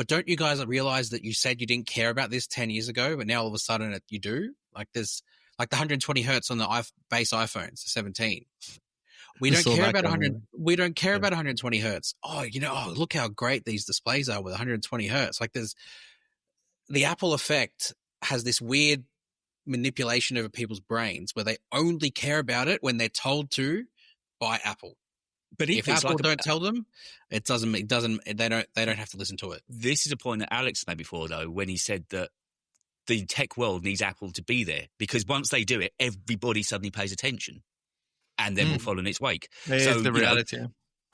don't you guys realize that you said you didn't care about this 10 years ago, but now all of a sudden you do? Like there's like the 120 hertz on the base iPhones, the 17. We don't care about 100. We don't care about 120 hertz. Oh, look how great these displays are with 120 hertz. Like the Apple effect has this weird manipulation over people's brains where they only care about it when they're told to by Apple. But if Apple don't tell them, they don't have to listen to it. This is a point that Alex made before, though, when he said that the tech world needs Apple to be there, because once they do it, everybody suddenly pays attention and then will follow in its wake. So the reality.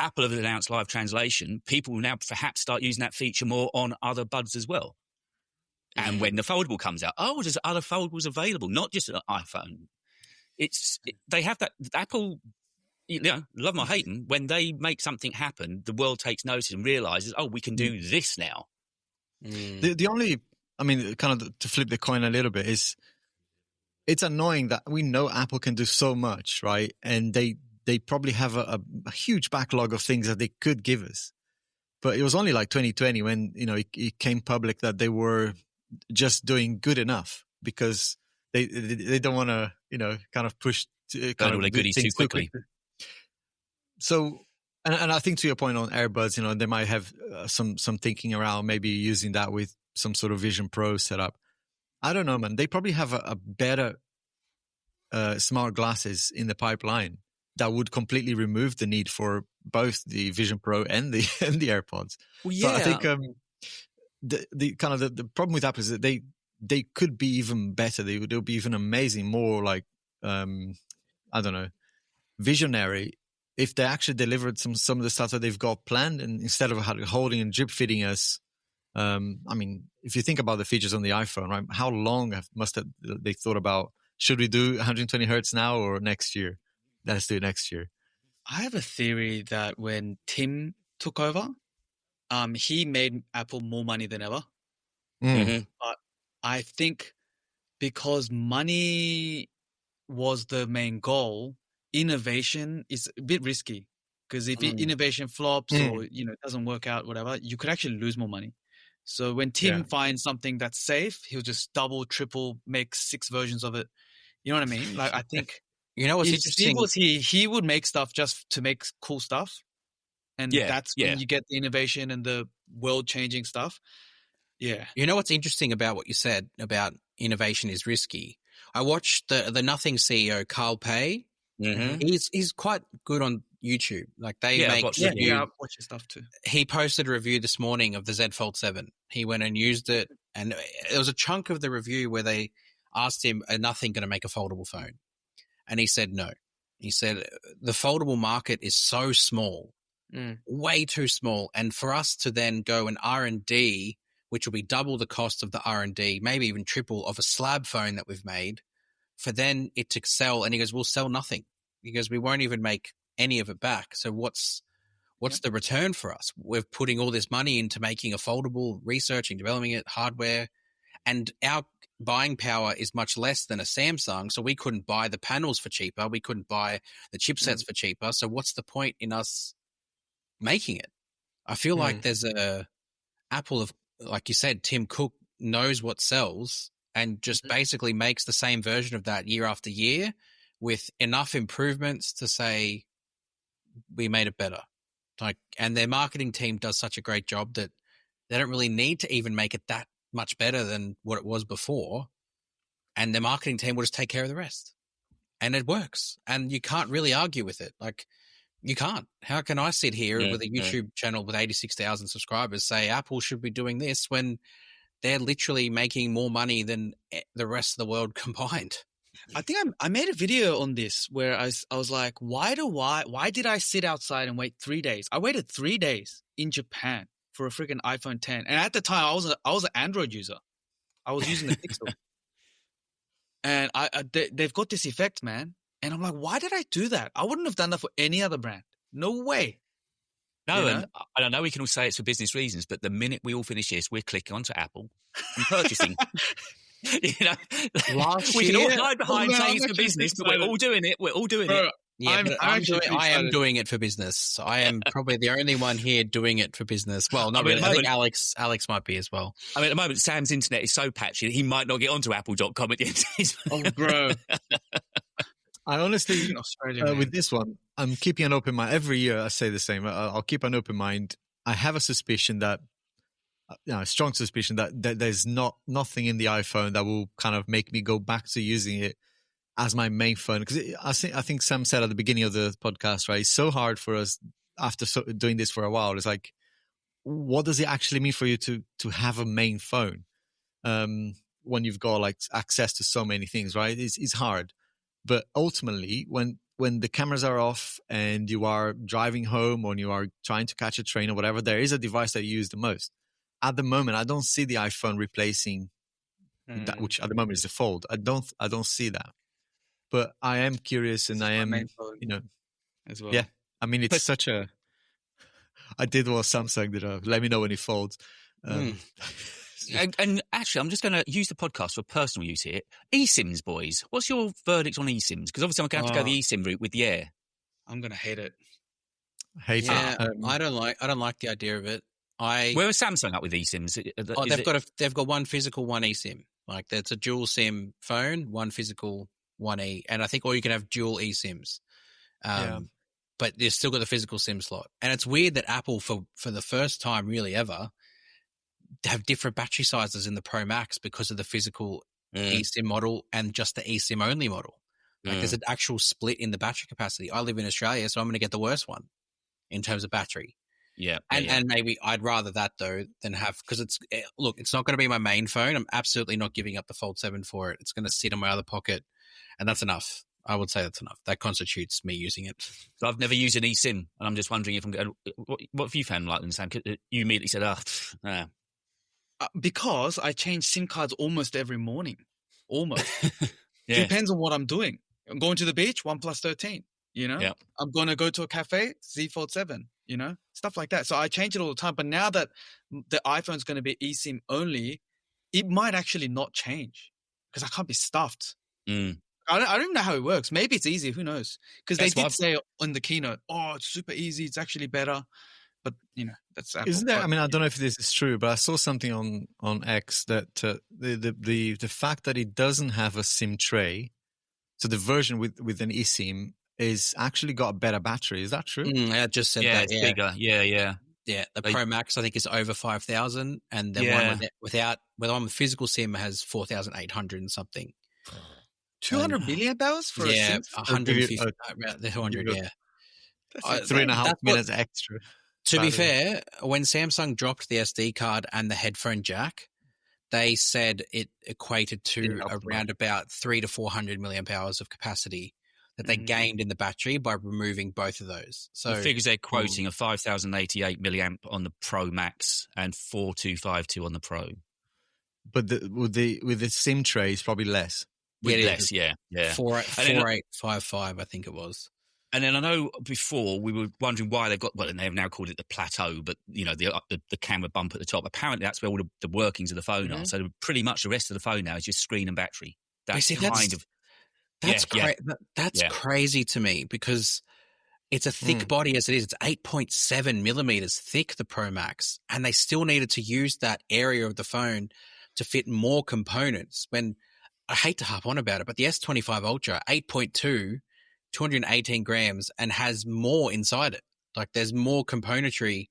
Apple have announced live translation. People will now perhaps start using that feature more on other buds as well. And when the foldable comes out, there's other foldables available, not just an iPhone. They have that. Apple, love them or hate them, when they make something happen, the world takes notice and realizes, we can do this now. The only, kind of to flip the coin a little bit, is it's annoying that we know Apple can do so much, right? And they probably have a huge backlog of things that they could give us. But it was only like 2020 when, it came public that they were just doing good enough, because they don't want to, kind of push kind of the goodies too quickly. So, and I think to your point on AirPods, they might have some thinking around maybe using that with some sort of Vision Pro setup. I don't know, man. They probably have a better smart glasses in the pipeline that would completely remove the need for both the Vision Pro and the AirPods. Well, yeah. So I think the kind of the problem with Apple is that they could be even better. They'll be even amazing, more like I don't know, visionary, if they actually delivered some of the stuff that they've got planned, and instead of holding and drip feeding us. If you think about the features on the iPhone, right? How long must they thought about, should we do 120 hertz now or next year? Let's do it next year. I have a theory that when Tim took over, he made Apple more money than ever. But I think because money was the main goal, innovation is a bit risky. Because if innovation flops or it doesn't work out, whatever, you could actually lose more money. So when Tim finds something that's safe, he'll just double, triple, make 6 versions of it. You know what I mean? Like, I think what's interesting? He would make stuff just to make cool stuff, and that's when you get the innovation and the world-changing stuff. Yeah. What's interesting about what you said about innovation is risky? I watched the Nothing CEO, Carl Pei. He's quite good on YouTube. Like they make review. I watch his stuff too. He posted a review this morning of the Z Fold 7. He went and used it, and there was a chunk of the review where they asked him, "Are Nothing going to make a foldable phone?" And he said no. He said the foldable market is so small, way too small, and for us to then go and R&D, which will be double the cost of the R&D, maybe even triple of a slab phone that we've made, for then it to sell. And he goes, "We'll sell nothing." He goes, "We won't even make any of it back. So what's the return for us? We're putting all this money into making a foldable, researching, developing it, hardware, and our buying power is much less than a Samsung. So we couldn't buy the panels for cheaper. We couldn't buy the chipsets for cheaper. So what's the point in us making it?" I feel like there's a Apple of, like you said, Tim Cook knows what sells and just basically makes the same version of that year after year with enough improvements to say, we made it better. And their marketing team does such a great job that they don't really need to even make it that much better than what it was before. And their marketing team will just take care of the rest. And it works. And you can't really argue with it. Like, you can't. How can I sit here with a YouTube channel with 86,000 subscribers say Apple should be doing this when they're literally making more money than the rest of the world combined? I think I made a video on this where I was like, why did I sit outside and wait 3 days? I waited 3 days in Japan for a freaking iPhone 10. And at the time, I was an Android user. I was using the Pixel. And they've got this effect, man. And I'm like, why did I do that? I wouldn't have done that for any other brand. No way. No, and I know we can all say it's for business reasons, but the minute we all finish this, we're clicking onto Apple and purchasing. You know, we can all hide behind saying it's for business, but we're all doing it. We're all doing it. Yeah, I am doing it for business. I am probably the only one here doing it for business. Well, not really. I think Alex might be as well. I mean, at the moment, Sam's internet is so patchy that he might not get onto apple.com at the end of his. Oh, bro. I honestly, with this one, I'm keeping an open mind. Every year I say the same. I'll keep an open mind. I have a suspicion that, a strong suspicion that there's nothing in the iPhone that will kind of make me go back to using it as my main phone. Because I think Sam said at the beginning of the podcast, right? It's so hard for us after doing this for a while. It's like, what does it actually mean for you to have a main phone when you've got like access to so many things, right? It's hard. But ultimately, when the cameras are off and you are driving home or you are trying to catch a train or whatever, there is a device that you use the most. At the moment, I don't see the iPhone replacing that, which at the moment is the Fold. I don't see that. But I am curious, and I am, as well. Yeah, I mean, it's such a. I did what Samsung did. Let me know when it folds. And actually, I'm just going to use the podcast for personal use here. eSIMs, boys. What's your verdict on eSIMs? Because obviously I'm going to have to go the eSIM route with the Air. I'm going to hate it. Hate it. I don't like the idea of it. Where is Samsung up with eSIMs? They've got one physical, one eSIM. Like that's a dual SIM phone, one physical, one E, and I think or you can have dual eSIMs. But they've still got the physical SIM slot. And it's weird that Apple, for the first time really ever, have different battery sizes in the Pro Max because of the physical eSIM model and just the eSIM only model. Like there's an actual split in the battery capacity. I live in Australia, so I'm going to get the worst one in terms of battery. Yeah. And maybe I'd rather that though than have, because it's not going to be my main phone. I'm absolutely not giving up the Fold 7 for it. It's going to sit in my other pocket, and that's enough. I would say that's enough. That constitutes me using it. So I've never used an eSIM, and I'm just wondering if I'm going. What have you found like them, Sam? You immediately said, because I change SIM cards almost every morning. Almost. Depends on what I'm doing. I'm going to the beach, 1+ 13. Yeah. I'm going to go to a cafe, Z Fold 7. Stuff like that. So I change it all the time. But now that the iPhone's going to be eSIM only, it might actually not change because I can't be stuffed. I don't even know how it works. Maybe it's easier. Who knows? Because they did say on the keynote, it's super easy. It's actually better. But, that's Apple. Isn't there? I mean, I don't know if this is true, but I saw something on X that the fact that it doesn't have a SIM tray, so the version with an eSIM is actually got a better battery. Is that true? I just said that. It's bigger. Yeah. Yeah, the Pro Max I think is over 5,000, and the one the one with physical SIM has 4,800 and something. 200 milliamp hours for a SIM? 150. Around the 200. Yeah, that's 3.5 minutes extra. To be fair, when Samsung dropped the SD card and the headphone jack, they said it equated to around about 300 to 400 milliamp hours of capacity that they gained in the battery by removing both of those. So the figures they're quoting are 5,088 milliamp on the Pro Max and 4,252 on the Pro. But with the SIM tray, it's probably less. Less. 4855, I think it was. And then I know before we were wondering why they've got, and they've now called it the plateau, but the camera bump at the top. Apparently that's where all the workings of the phone are. So pretty much the rest of the phone now is just screen and battery. That's crazy to me because it's a thick body as it is. It's 8.7 millimeters thick, the Pro Max, and they still needed to use that area of the phone to fit more components. When I hate to harp on about it, but the S25 Ultra, 8.2, 218 grams, and has more inside it. Like there's more componentry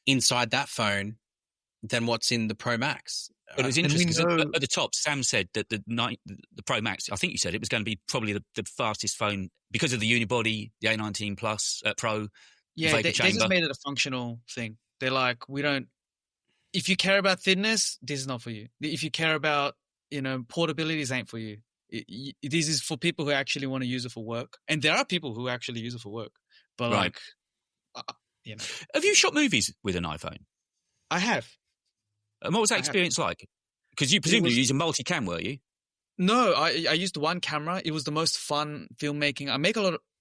inside that phone than what's in the Pro Max. But it was interesting because at the top, Sam said that the Pro Max, I think you said it was going to be probably the fastest phone because of the unibody, the A19 Plus Pro. Yeah, they just made it a functional thing. They're like, if you care about thinness, this is not for you. If you care about, portability, this ain't for you. This is for people who actually want to use it for work. And there are people who actually use it for work. But Have you shot movies with an iPhone? I have. And what was that experience like? Because you presumably use a multi-cam, were you? No, I used one camera. It was the most fun filmmaking.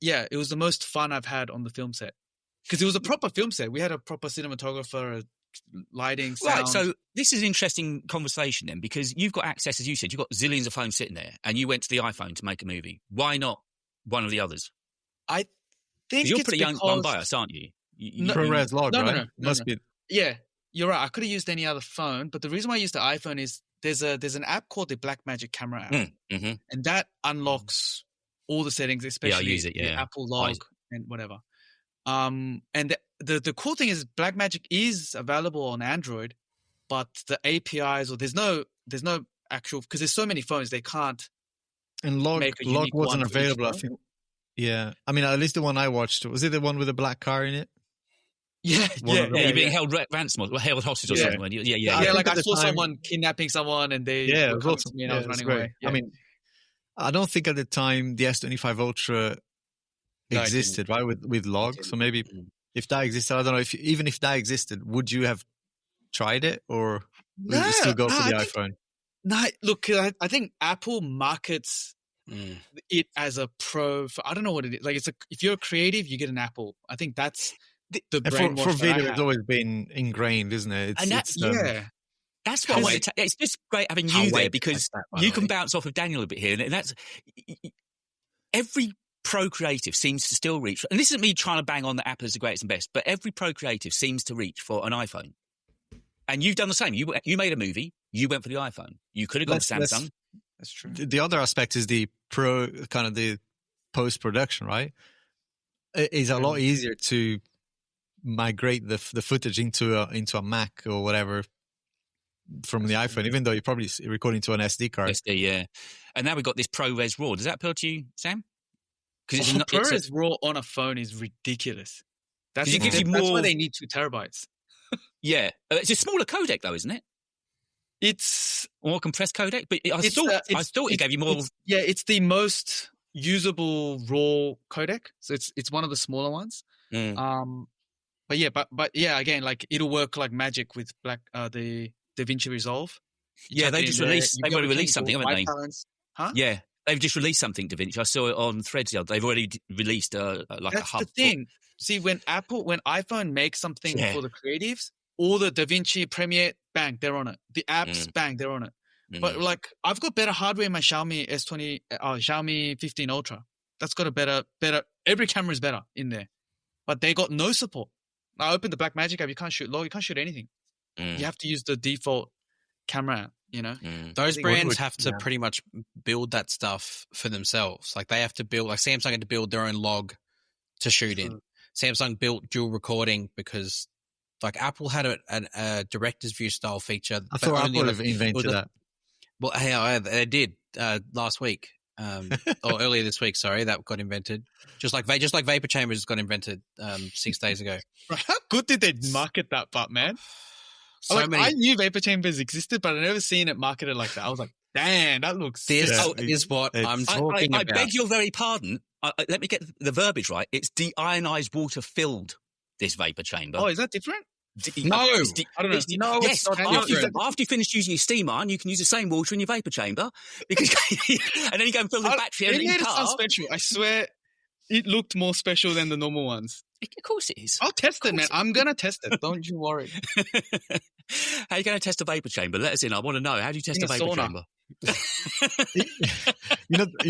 It was the most fun I've had on the film set. Because it was a proper film set. We had a proper cinematographer, lighting, sound. Right, so this is an interesting conversation then, because you've got access, as you said, you've got zillions of phones sitting there, and you went to the iPhone to make a movie. Why not one of the others? I think you're pretty young biased, aren't you? ProRes log, right? No. Be. Yeah, you're right. I could have used any other phone, but the reason why I used the iPhone is there's an app called the Blackmagic Camera app, and that unlocks all the settings, especially I use it, the Apple log and whatever. And the cool thing is Blackmagic is available on Android, but the APIs or there's no actual, because there's so many phones they can't. And log wasn't available. I think. Yeah, I mean, at least the one I watched, was it the one with the black car in it? Yeah, you're being held ransom or held hostage or something. Yeah. Like I saw someone kidnapping someone and they were coming to me and I was running away. Yeah. I mean, I don't think at the time the S25 Ultra existed, right? With log. So maybe if that existed, I don't know even if that existed, would you have tried it or would you still go for the iPhone? Look, I think Apple markets it as a pro. I don't know what it is. Like if you're a creative, you get an Apple. I think that's the brainwash for video. It's always been ingrained, isn't it? That's what I wanted to. It's just great having you there because you can bounce off of Daniel a bit here, and that's every pro creative seems to still reach. And this isn't me trying to bang on that Apple is the greatest and best, but every pro creative seems to reach for an iPhone. And you've done the same. You made a movie. You went for the iPhone. You could have gone to Samsung. That's true. The other aspect is the the post-production, right? It's a lot easier to migrate the footage into a Mac or whatever from the iPhone, even though you're probably recording to an SD card. SD, yeah. And now we've got this ProRes RAW. Does that appeal to you, Sam? Because ProRes RAW on a phone is ridiculous. That's why they need 2 terabytes. Yeah. It's a smaller codec though, isn't it? It's more compressed codec, but I thought it gave you more. It's the most usable RAW codec, so it's one of the smaller ones. But again, like it'll work like magic with the DaVinci Resolve. They've already released something, haven't they? Huh? Yeah, they've just released something, DaVinci. I saw it on Threads. They've already released That's a hub. That's the thing. See, when iPhone makes something for the creatives, all the DaVinci, Premiere, bang, they're on it. The apps, bang, they're on it. But like, I've got better hardware in my Xiaomi Xiaomi 15 Ultra. That's got a better. Every camera is better in there, but they got no support. I opened the Blackmagic app. You can't shoot low. You can't shoot anything. You have to use the default camera app. You know, those brands have to pretty much build that stuff for themselves. Like they have to build. Like Samsung had to build their own log to shoot in. Samsung built dual recording because. Like Apple had a director's view style feature. I thought Apple have invented that. Well, they did last week or earlier this week. Sorry, that got invented. Just like vapor chambers got invented 6 days ago. How good did they market that part, man? I knew vapor chambers existed, but I never seen it marketed like that. I was like, damn, that looks. This is what I'm talking about. I beg your very pardon. Let me get the verbiage right. It's deionized water filled. This vapor chamber. Oh, is that different? No, I don't know. No, yes, after you finish using your steam iron, you can use the same water in your vapor chamber because, and then you go and fill the battery in your car. It sounds special. I swear, it looked more special than the normal ones. Of course it is. I'll test it, man. I'm gonna test it. Don't you worry. How are you going to test a vapor chamber? Let us in. I want to know. How do you test a vapor chamber?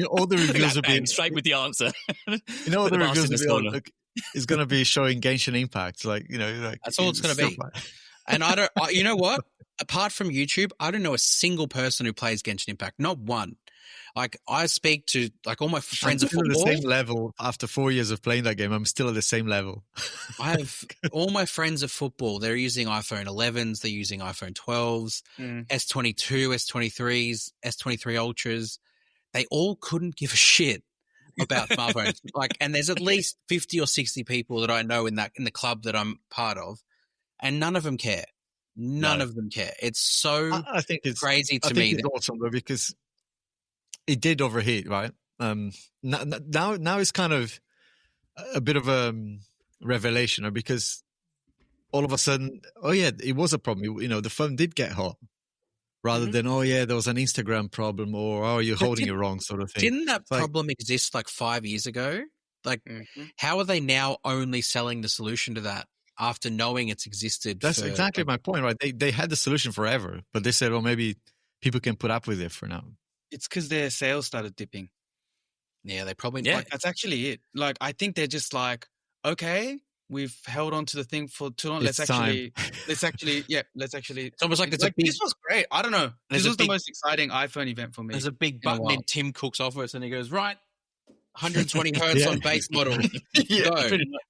All the reviews will be straight with the answer. All the reviews will be is going to be showing Genshin Impact, that's all it's going to be. And I don't. You know what? Apart from YouTube, I don't know a single person who plays Genshin Impact. Not one. Like I speak to all my friends of football. At the same level after 4 years of playing that game. I'm still at the same level. I have all my friends of football. They're using iPhone 11s. They're using iPhone 12s, S22, S23s, S23 Ultras. They all couldn't give a shit about smartphones. And there's at least 50 or 60 people that I know in the club that I'm part of, and none of them care. None of them care. It's so I think it's crazy to me. It's awesome though because it did overheat, right? Now it's kind of a bit of a revelation because all of a sudden, it was a problem. The phone did get hot. rather than, oh yeah, there was an Instagram problem, or oh, you're holding it wrong, sort of thing. Didn't that problem exist like 5 years ago? Like, how are they now only selling the solution to that after knowing it's existed? That's exactly my point, right? They had the solution forever, but they said, oh, maybe people can put up with it for now. It's because their sales started dipping. Yeah, they probably. Yeah, that's actually it. Like, I think they're just like, okay, we've held on to the thing for too long. Let's actually. It's almost like this was great. I don't know. This was the most exciting iPhone event for me. There's a big button in Tim Cook's office, and he goes, right, 120 hertz on base model. Yeah, pretty much.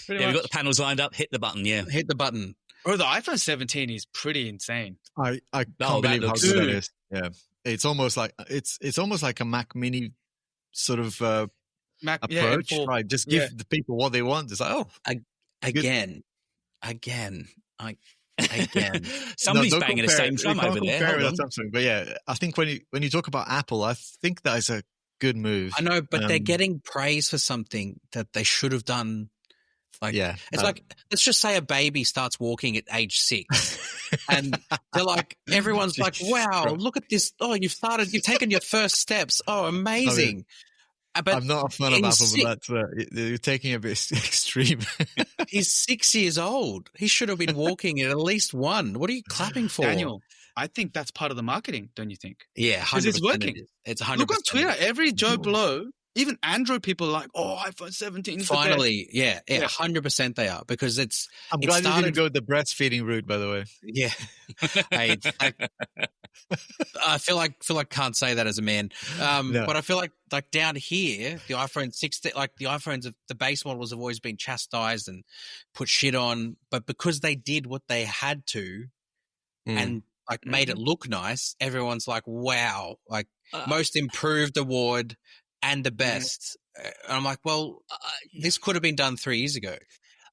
We've got the panels lined up. Hit the button. Yeah, hit the button. Bro, the iPhone 17 is pretty insane. I can't believe how good that is. Yeah, it's almost like a Mac Mini sort of approach, right? Just give the people what they want. It's like, again. Somebody's banging the same drum over there. But yeah, I think when you talk about Apple, I think that is a good move. I know, but they're getting praise for something that they should have done. Like, it's like, let's just say a baby starts walking at age 6 and they're like, everyone's like, wow, look at this. Oh, you've taken your first steps. Oh, amazing. But I'm not a fan of Apple, but you're taking a bit extreme. He's 6 years old. He should have been walking at least 1. What are you clapping for? Daniel, I think that's part of the marketing, don't you think? Yeah, 100%. Because it's working. It's 100%. Look on Twitter, every Joe Blow, even Android people are like, oh, iPhone 17 is finally, yeah, 100% they are, because it's. I'm glad you didn't go the breastfeeding route, by the way. Yeah, I feel like can't say that as a man, but I feel like down here, the iPhone 16, like the iPhones, the base models have always been chastised and put shit on, but because they did what they had to, and like made it look nice, everyone's like, wow, like most improved award. And the best. And I'm like, well, this could have been done 3 years ago.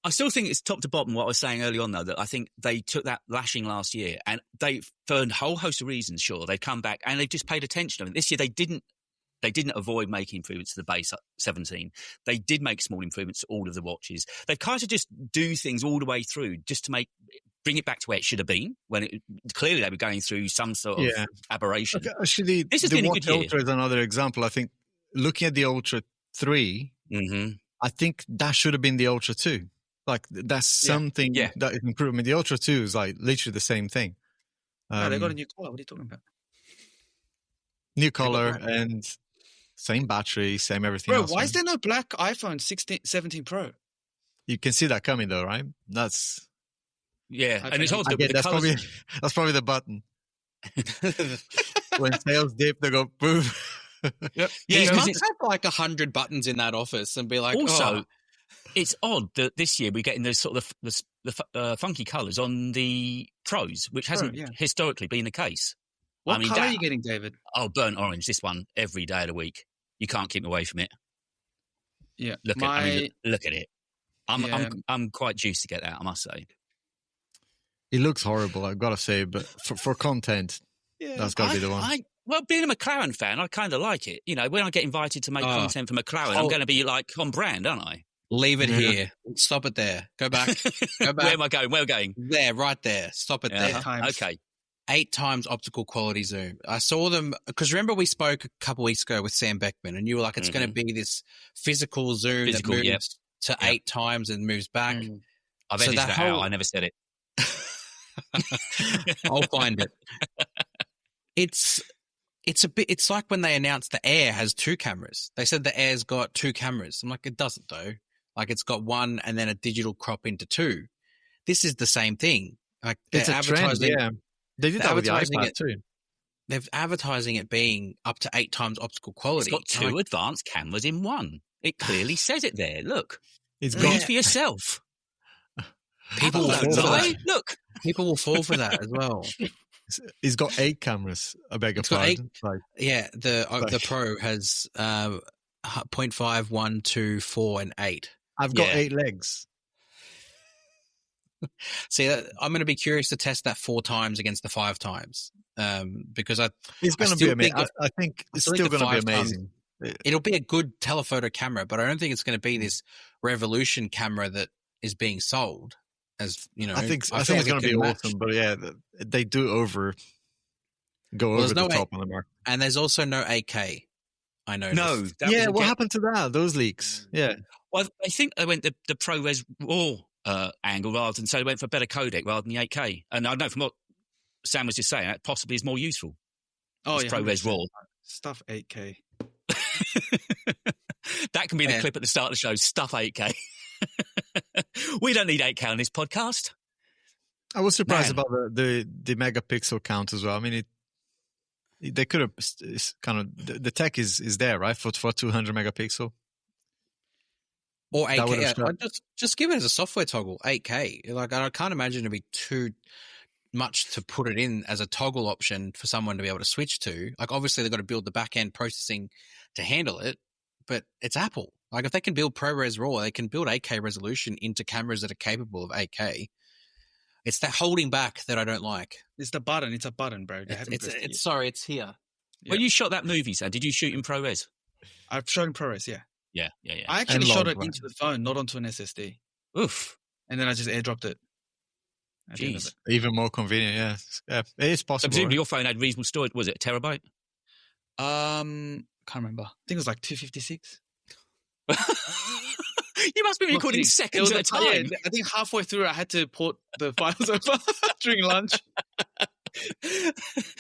I still think it's top to bottom what I was saying early on, though, that I think they took that lashing last year and they, for a whole host of reasons, sure, they've come back and they've just paid attention. I mean, this year they didn't avoid making improvements to the base 17. They did make small improvements to all of the watches. They've kind of just do things all the way through just to bring it back to where it should have been, when clearly they were going through some sort of aberration. Okay, actually, this has been a good year. Ultra is another example. I think looking at the Ultra 3, I think that should have been the Ultra 2. Like, that's something that is improvement. The Ultra 2 is like literally the same thing. No, they got a new color. What are you talking about? New color and same battery, same everything else. Bro, why is there no black iPhone 17 Pro? You can see that coming though, right? That's... Yeah, and it's also that's probably the button. When sales dip, they go, boom. Yep. Yeah, you must have like 100 buttons in that office and be like, also, it's odd that this year we're getting those sort of the funky colours on the Pros, which hasn't historically been the case. What colour are you getting, David? Oh, burnt orange, this one, every day of the week. You can't keep away from it. Yeah. Look at it. I'm quite juiced to get that, I must say. It looks horrible, I've got to say, but for content, that's got to be the one. Well, being a McLaren fan, I kind of like it. You know, when I get invited to make content for McLaren, I'm going to be like on brand, aren't I? Leave it here. Stop it there. Go back. Go back. Where am I going? Where am I going? There, right there. Stop it there. Okay. 8 times optical quality zoom. I saw them, because remember we spoke a couple weeks ago with Sam Beckman and you were like, it's going to be this physical zoom that moves to 8 times and moves back. I've edited that out. I never said it. I'll find it. It's like when they announced the Air has 2 cameras. They said the Air's got 2 cameras. I'm like, it doesn't though. Like, it's got 1 and then a digital crop into 2. This is the same thing. Like, it's a trend, They did that with the iPad too. They're advertising it being up to 8 times optical quality. It's got 2 advanced cameras in 1. It clearly says it there. Look. It's read for yourself. People will fall for that. Look. People will fall for that as well. He's got 8 cameras. I beg your pardon. The Pro has 0.5, 1, 2, 4, and 8. I've got 8 legs. See, I'm going to be curious to test that 4 times against the 5 times, because it's going to be amazing. I think it's still going to be amazing. It'll be a good telephoto camera, but I don't think it's going to be this revolution camera that is being sold. As you know, I think it's going to be awesome. But yeah, they do go over the top on the market. And there's also no 8K. I noticed. No. What happened to that? Those leaks. Yeah. Well, I think they went the ProRes RAW angle rather than, so they went for a better codec rather than the 8K. And I know from what Sam was just saying, that possibly is more useful. Oh, yeah. ProRes RAW. Stuff 8K. That can be the clip at the start of the show. Stuff 8K. We don't need 8K on this podcast. I was surprised about the megapixel count as well. I mean, they could have kind of, the tech is there, right? For 200 megapixel. Or 8K. Just give it as a software toggle, 8K. Like, I can't imagine it'd be too much to put it in as a toggle option for someone to be able to switch to. Like, obviously they've got to build the back end processing to handle it, but it's Apple. Like, if they can build ProRes RAW, they can build 8K resolution into cameras that are capable of 8K. It's that holding back that I don't like. It's the button. It's a button, bro. Sorry, it's here. Yeah. When you shot that movie, Sam, did you shoot in ProRes? I've shot in ProRes, yeah. Yeah. I actually shot it into the phone, not onto an SSD. Oof. And then I just airdropped it. Jeez. Even more convenient, yeah. It is possible. Presumably your phone had reasonable storage. Was it a terabyte? Can't remember. I think it was like 256. You must be recording seconds at a time. Yeah, I think halfway through I had to port the files over during lunch.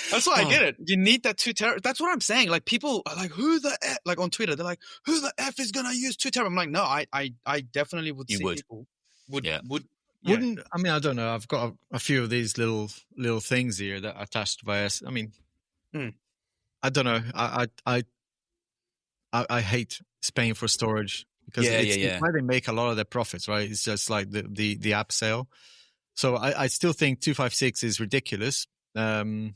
That's why I did it. You need that 2 terabyte. That's what I'm saying. Like, people are like, who the F? Like on Twitter, they're like, who the F is gonna use 2 terabyte? I'm like, no, I definitely would. People would. Yeah. Wouldn't, I mean, I don't know. I've got a few of these little things here that are attached via. I mean, I don't know. I hate paying for storage because it's where they make a lot of their profits, right? It's just like the app sale. So I still think 256 is ridiculous. But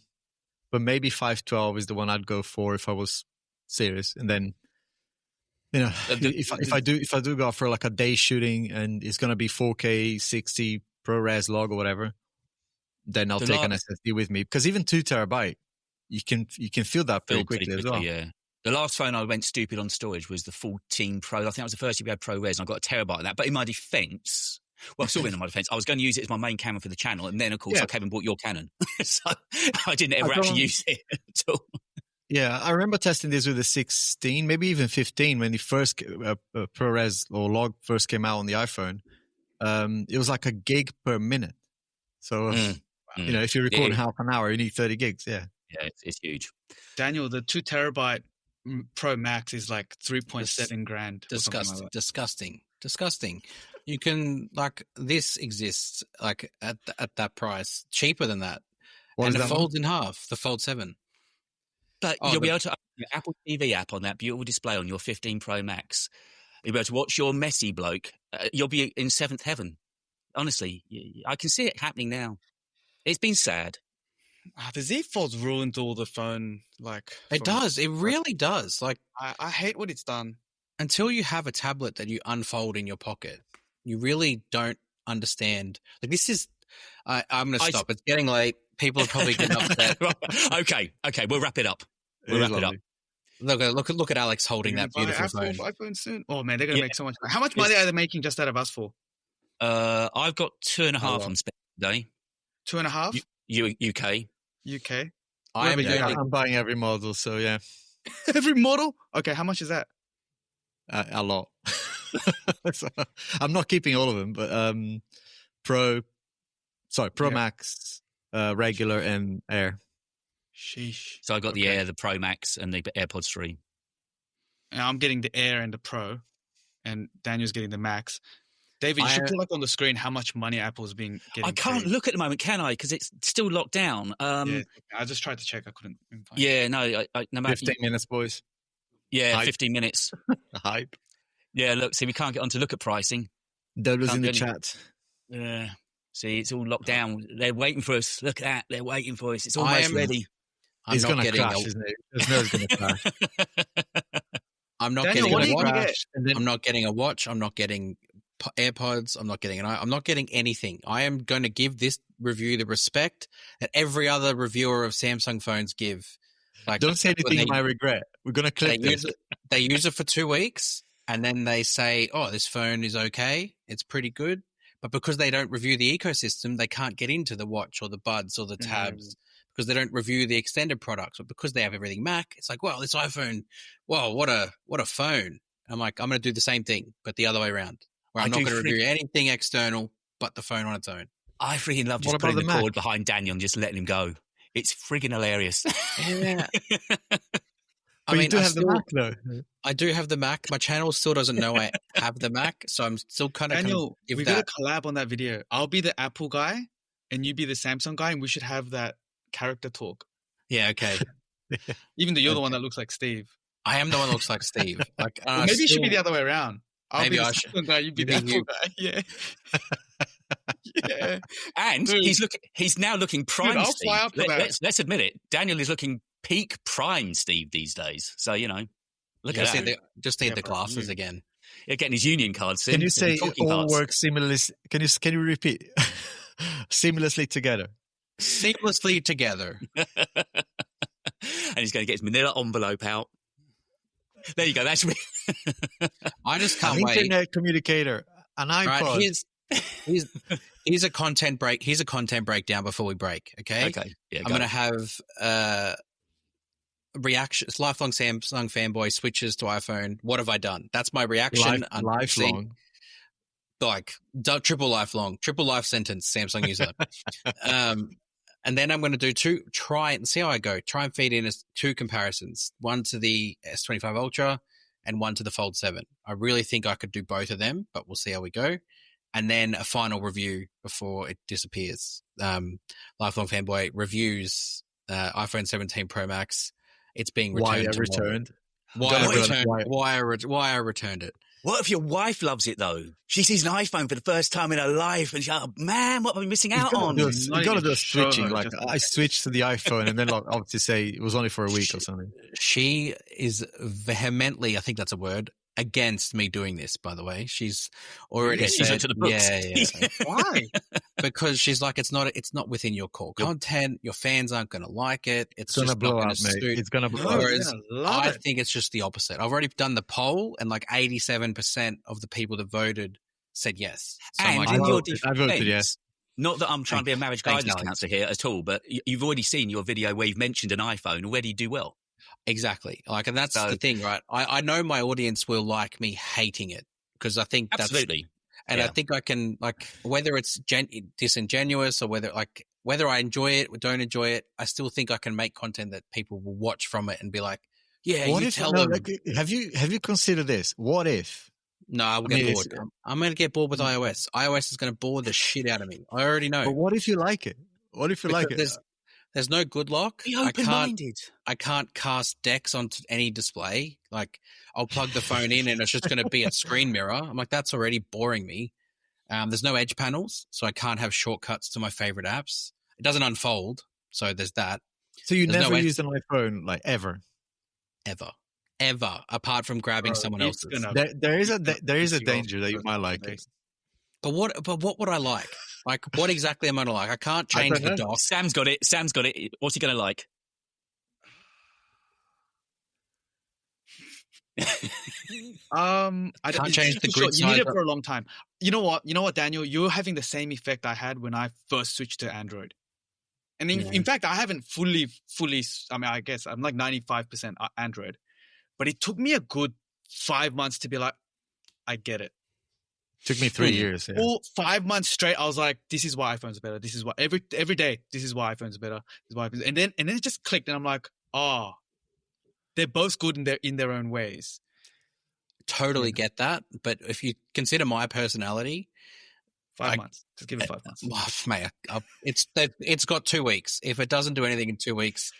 maybe 512 is the one I'd go for if I was serious. And then, you know, if I do go for like a day shooting and it's going to be 4K 60 ProRes log or whatever, then I'll take an SSD with me, because even 2 terabyte, you can fill that pretty quickly as well. Yeah. The last phone I went stupid on storage was the 14 Pro. I think that was the first year we had ProRes, and I got a terabyte of that. But in my defense, well, sort of in my defense, I was going to use it as my main camera for the channel, and then of course I came and bought your Canon, so I didn't ever actually use it at all. Yeah, I remember testing this with the 16, maybe even 15 when the first ProRes or log first came out on the iPhone. It was like a gig per minute. So, you know, if you're recording half an hour, you need 30 gigs. Yeah. Yeah, it's huge. Daniel, the 2 terabyte Pro Max is like 3.7 grand. Disgusting. You can, like, this exists like at that price, cheaper than that. And it folds in half, the Fold 7. But you'll be able to open your Apple TV app on that beautiful display on your 15 Pro Max. You'll be able to watch your messy bloke. You'll be in seventh heaven. Honestly, I can see it happening now. It's been sad. The Z Fold's ruined all the phone. Like, it does. It really does. Like, I hate what it's done. Until you have a tablet that you unfold in your pocket, you really don't understand. Like, this is. I'm going to stop. It's getting late. People are probably getting upset. Okay. We'll wrap it up. Look at Alex holding that beautiful phone. iPhone soon. Oh man, they're going to make so much money. How much money are they making just out of us for? I've got 2.5 on spend today. 2.5? UK. I'm buying every model, so yeah. Every model? Okay, how much is that? A lot. So, I'm not keeping all of them, but Pro Max, regular, and Air. Sheesh. So I got the Air, the Pro Max, and the AirPods 3. Now I'm getting the Air and the Pro, and Daniel's getting the Max. David, you should put up on the screen how much money Apple's been getting. I can't look at the moment, can I? Because it's still locked down. I just tried to check. I couldn't find it. No matter. 15 minutes, boys. Yeah, Hype. 15 minutes. Hype. Yeah, look, see, we can't get on to look at pricing. That was in the chat. Yeah. See, it's all locked down. They're waiting for us. Look at that. They're waiting for us. It's almost ready. It's going to crash, isn't it? It's never going to crash. I'm not getting a watch. I'm not getting a watch. I'm not getting AirPods. I'm not getting anything. I am going to give this review the respect that every other reviewer of Samsung phones give. Like, don't say anything you might regret. We're going to clip this. They use it for 2 weeks, and then they say, "Oh, this phone is okay. It's pretty good." But because they don't review the ecosystem, they can't get into the watch or the buds or the tabs because they don't review the extended products, but because they have everything Mac, it's like, well, this iPhone, well, what a phone. I'm like, I'm going to do the same thing, but the other way around, where I'm not going to review anything external but the phone on its own. I freaking love just putting the cord behind Daniel and just letting him go. It's friggin' hilarious. Yeah. I mean, you do have the Mac, though. I do have the Mac. My channel still doesn't know I have the Mac, so I'm still kind of... Daniel, we got to collab on that video. I'll be the Apple guy, and you be the Samsung guy, and we should have that character talk. Yeah, okay. Even though you're the one that looks like Steve. I am the one that looks like Steve. Like, well, maybe it should be the other way around. I'll be the Samsung guy, you be the Apple guy. Yeah. Yeah. And he's now looking prime. Dude, Steve. Let's admit it. Daniel is looking peak prime Steve these days. So, look at that. Just need the glasses again. Yeah, getting his union cards. Can you say it all works seamlessly? Can you repeat? Seamlessly together. Seamlessly together. And he's going to get his manila envelope out. There you go. That's me. I just can't wait. Internet communicator. An iPod. Right, here's a content break. Here's a content breakdown before we break. Okay. Yeah, I'm going to have reactions. Lifelong Samsung fanboy switches to iPhone. What have I done? That's my reaction. Lifelong. Like triple life sentence. Samsung user. And then I'm going to do try and see how I go. Try and feed in two comparisons. One to the S25 Ultra and one to the Fold 7. I really think I could do both of them, but we'll see how we go. And then a final review before it disappears. Lifelong fanboy reviews iPhone 17 Pro Max. It's being returned. Why I returned it. What if your wife loves it, though? She sees an iPhone for the first time in her life, and she's like, oh, man, what have I been missing out on? You got to do switching. Like, I switched to the iPhone, and then obviously say it was only for a week or something. She is vehemently, I think that's a word, against me doing this, by the way. She's already said, to the books. Yeah. Why? Because she's like, it's not within your core content. Your fans aren't going to like it. It's going to blow up, mate. It's going to blow up. I think it's just the opposite. I've already done the poll, and like 87% of the people that voted said yes. So and like, in your defense, I voted yes. Not that I'm trying to be a marriage guidance counselor here at all, but you've already seen your video where you've mentioned an iPhone. Where do you do well? Exactly. Like, and that's the thing, right? I know my audience will like me hating it because I think absolutely. And I think I can, like, whether it's disingenuous or whether I enjoy it or don't enjoy it, I still think I can make content that people will watch from it and be like, yeah, them. Have you considered this? What if? No, I will get bored. I'm going to get bored with iOS. iOS is going to bore the shit out of me. I already know. But what if you like it? What if you like it? There's no good lock. Be open-minded. I can't cast decks onto any display. Like, I'll plug the phone in and it's just going to be a screen mirror. I'm like, that's already boring me. There's no edge panels, so I can't have shortcuts to my favorite apps. It doesn't unfold, so there's that. So there's never used an iPhone, like, ever? Ever, apart from grabbing someone else's. There is a danger that you might like it. But what would I like? Like, what exactly am I going to like? I can't change the dock. Sam's got it. What's he going to like? I can't change the grid size. You need it for a long time. You know what, Daniel? You're having the same effect I had when I first switched to Android. And in fact, I haven't fully, I mean, I guess I'm like 95% Android. But it took me a good 5 months to be like, I get it. Took me 3 years. Yeah. All 5 months straight, I was like, "This is why iPhones are better. This is why every day. This is why iPhones are better. This is why and then it just clicked, and I'm like, "Oh, they're both good in their own ways." Totally get that, but if you consider my personality, 5 months. Just give it 5 months. Well, mate, it's got 2 weeks. If it doesn't do anything in 2 weeks,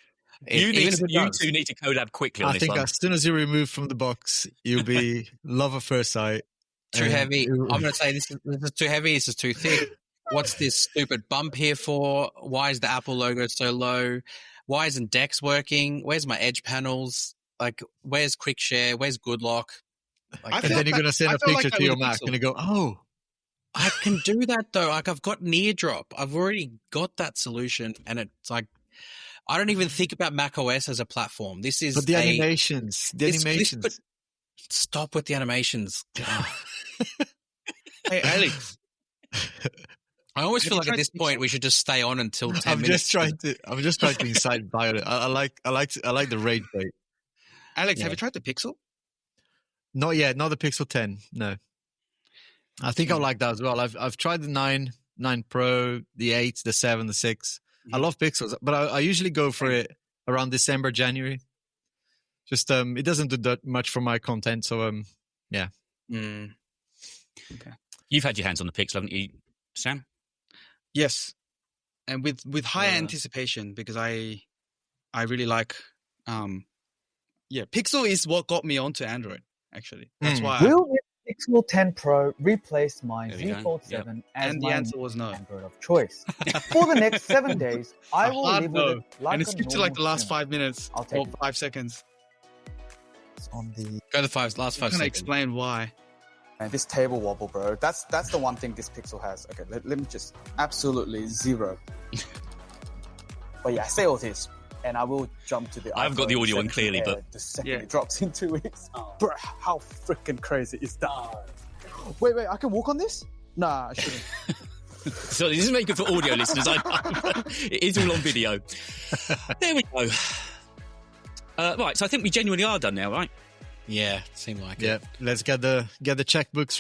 you two need to collab quickly. I think as soon as you remove from the box, you'll be love at first sight. Too heavy. I'm going to say this is too heavy. This is too thick. What's this stupid bump here for? Why is the Apple logo so low? Why isn't Dex working? Where's my edge panels? Like, where's Quick Share? Where's Good Lock? Like, and then you're going to send a picture to your Mac and you go, oh. I can do that though. Like, I've got Near Drop. I've already got that solution, and it's like, I don't even think about Mac OS as a platform. This is but the animations. But stop with the animations. Hey, Alex. I always feel like at this point we should just stay on until 10 minutes. I'm just trying to incite bio. I like the rage bait. Alex, have you tried the Pixel? Not yet. Not the Pixel 10. No. I think I'll like that as well. I've tried the 9 Pro, the 8, the 7, the 6. I love Pixels, but I usually go for it around December, January. Just it doesn't do that much for my content, so yeah. Okay. You've had your hands on the Pixel, haven't you, Sam? Yes, and with high anticipation, because I really like Pixel is what got me onto Android. Actually, that's why. Will this Pixel 10 Pro replace my Z Fold 7 as the my answer was no. Android of choice? For the next 7 days, I will live with it like and it's skipped to like the last 5 minutes or 5 seconds. On the Go the last 5 seconds. Explain why. And this table wobble, bro. That's the one thing this Pixel has. Okay, let me just absolutely zero. But yeah, I say all this, and I will jump to the. I've got the audio on clearly, but the second it drops in 2 weeks, bro. How freaking crazy is that? Wait, I can walk on this? Nah, I shouldn't. So this is very good for audio listeners. It is all on video. There we go. Right, so I think we genuinely are done now, right? Yeah, seemed like it. Yeah, let's get the checkbooks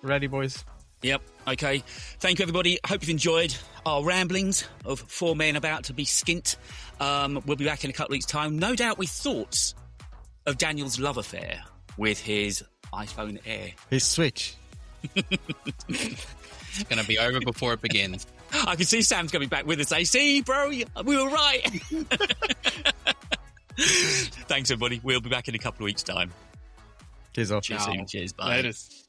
ready, boys. Yep. Okay. Thank you, everybody. I hope you've enjoyed our ramblings of 4 men about to be skint. We'll be back in a couple of weeks' time, no doubt with thoughts of Daniel's love affair with his iPhone Air. His Switch. It's going to be over before it begins. I can see Sam's coming back with us. Say, see, bro, we were right. Thanks, everybody. We'll be back in a couple of weeks' time. Cheers off. Cheers soon. Cheers. Bye. Latest.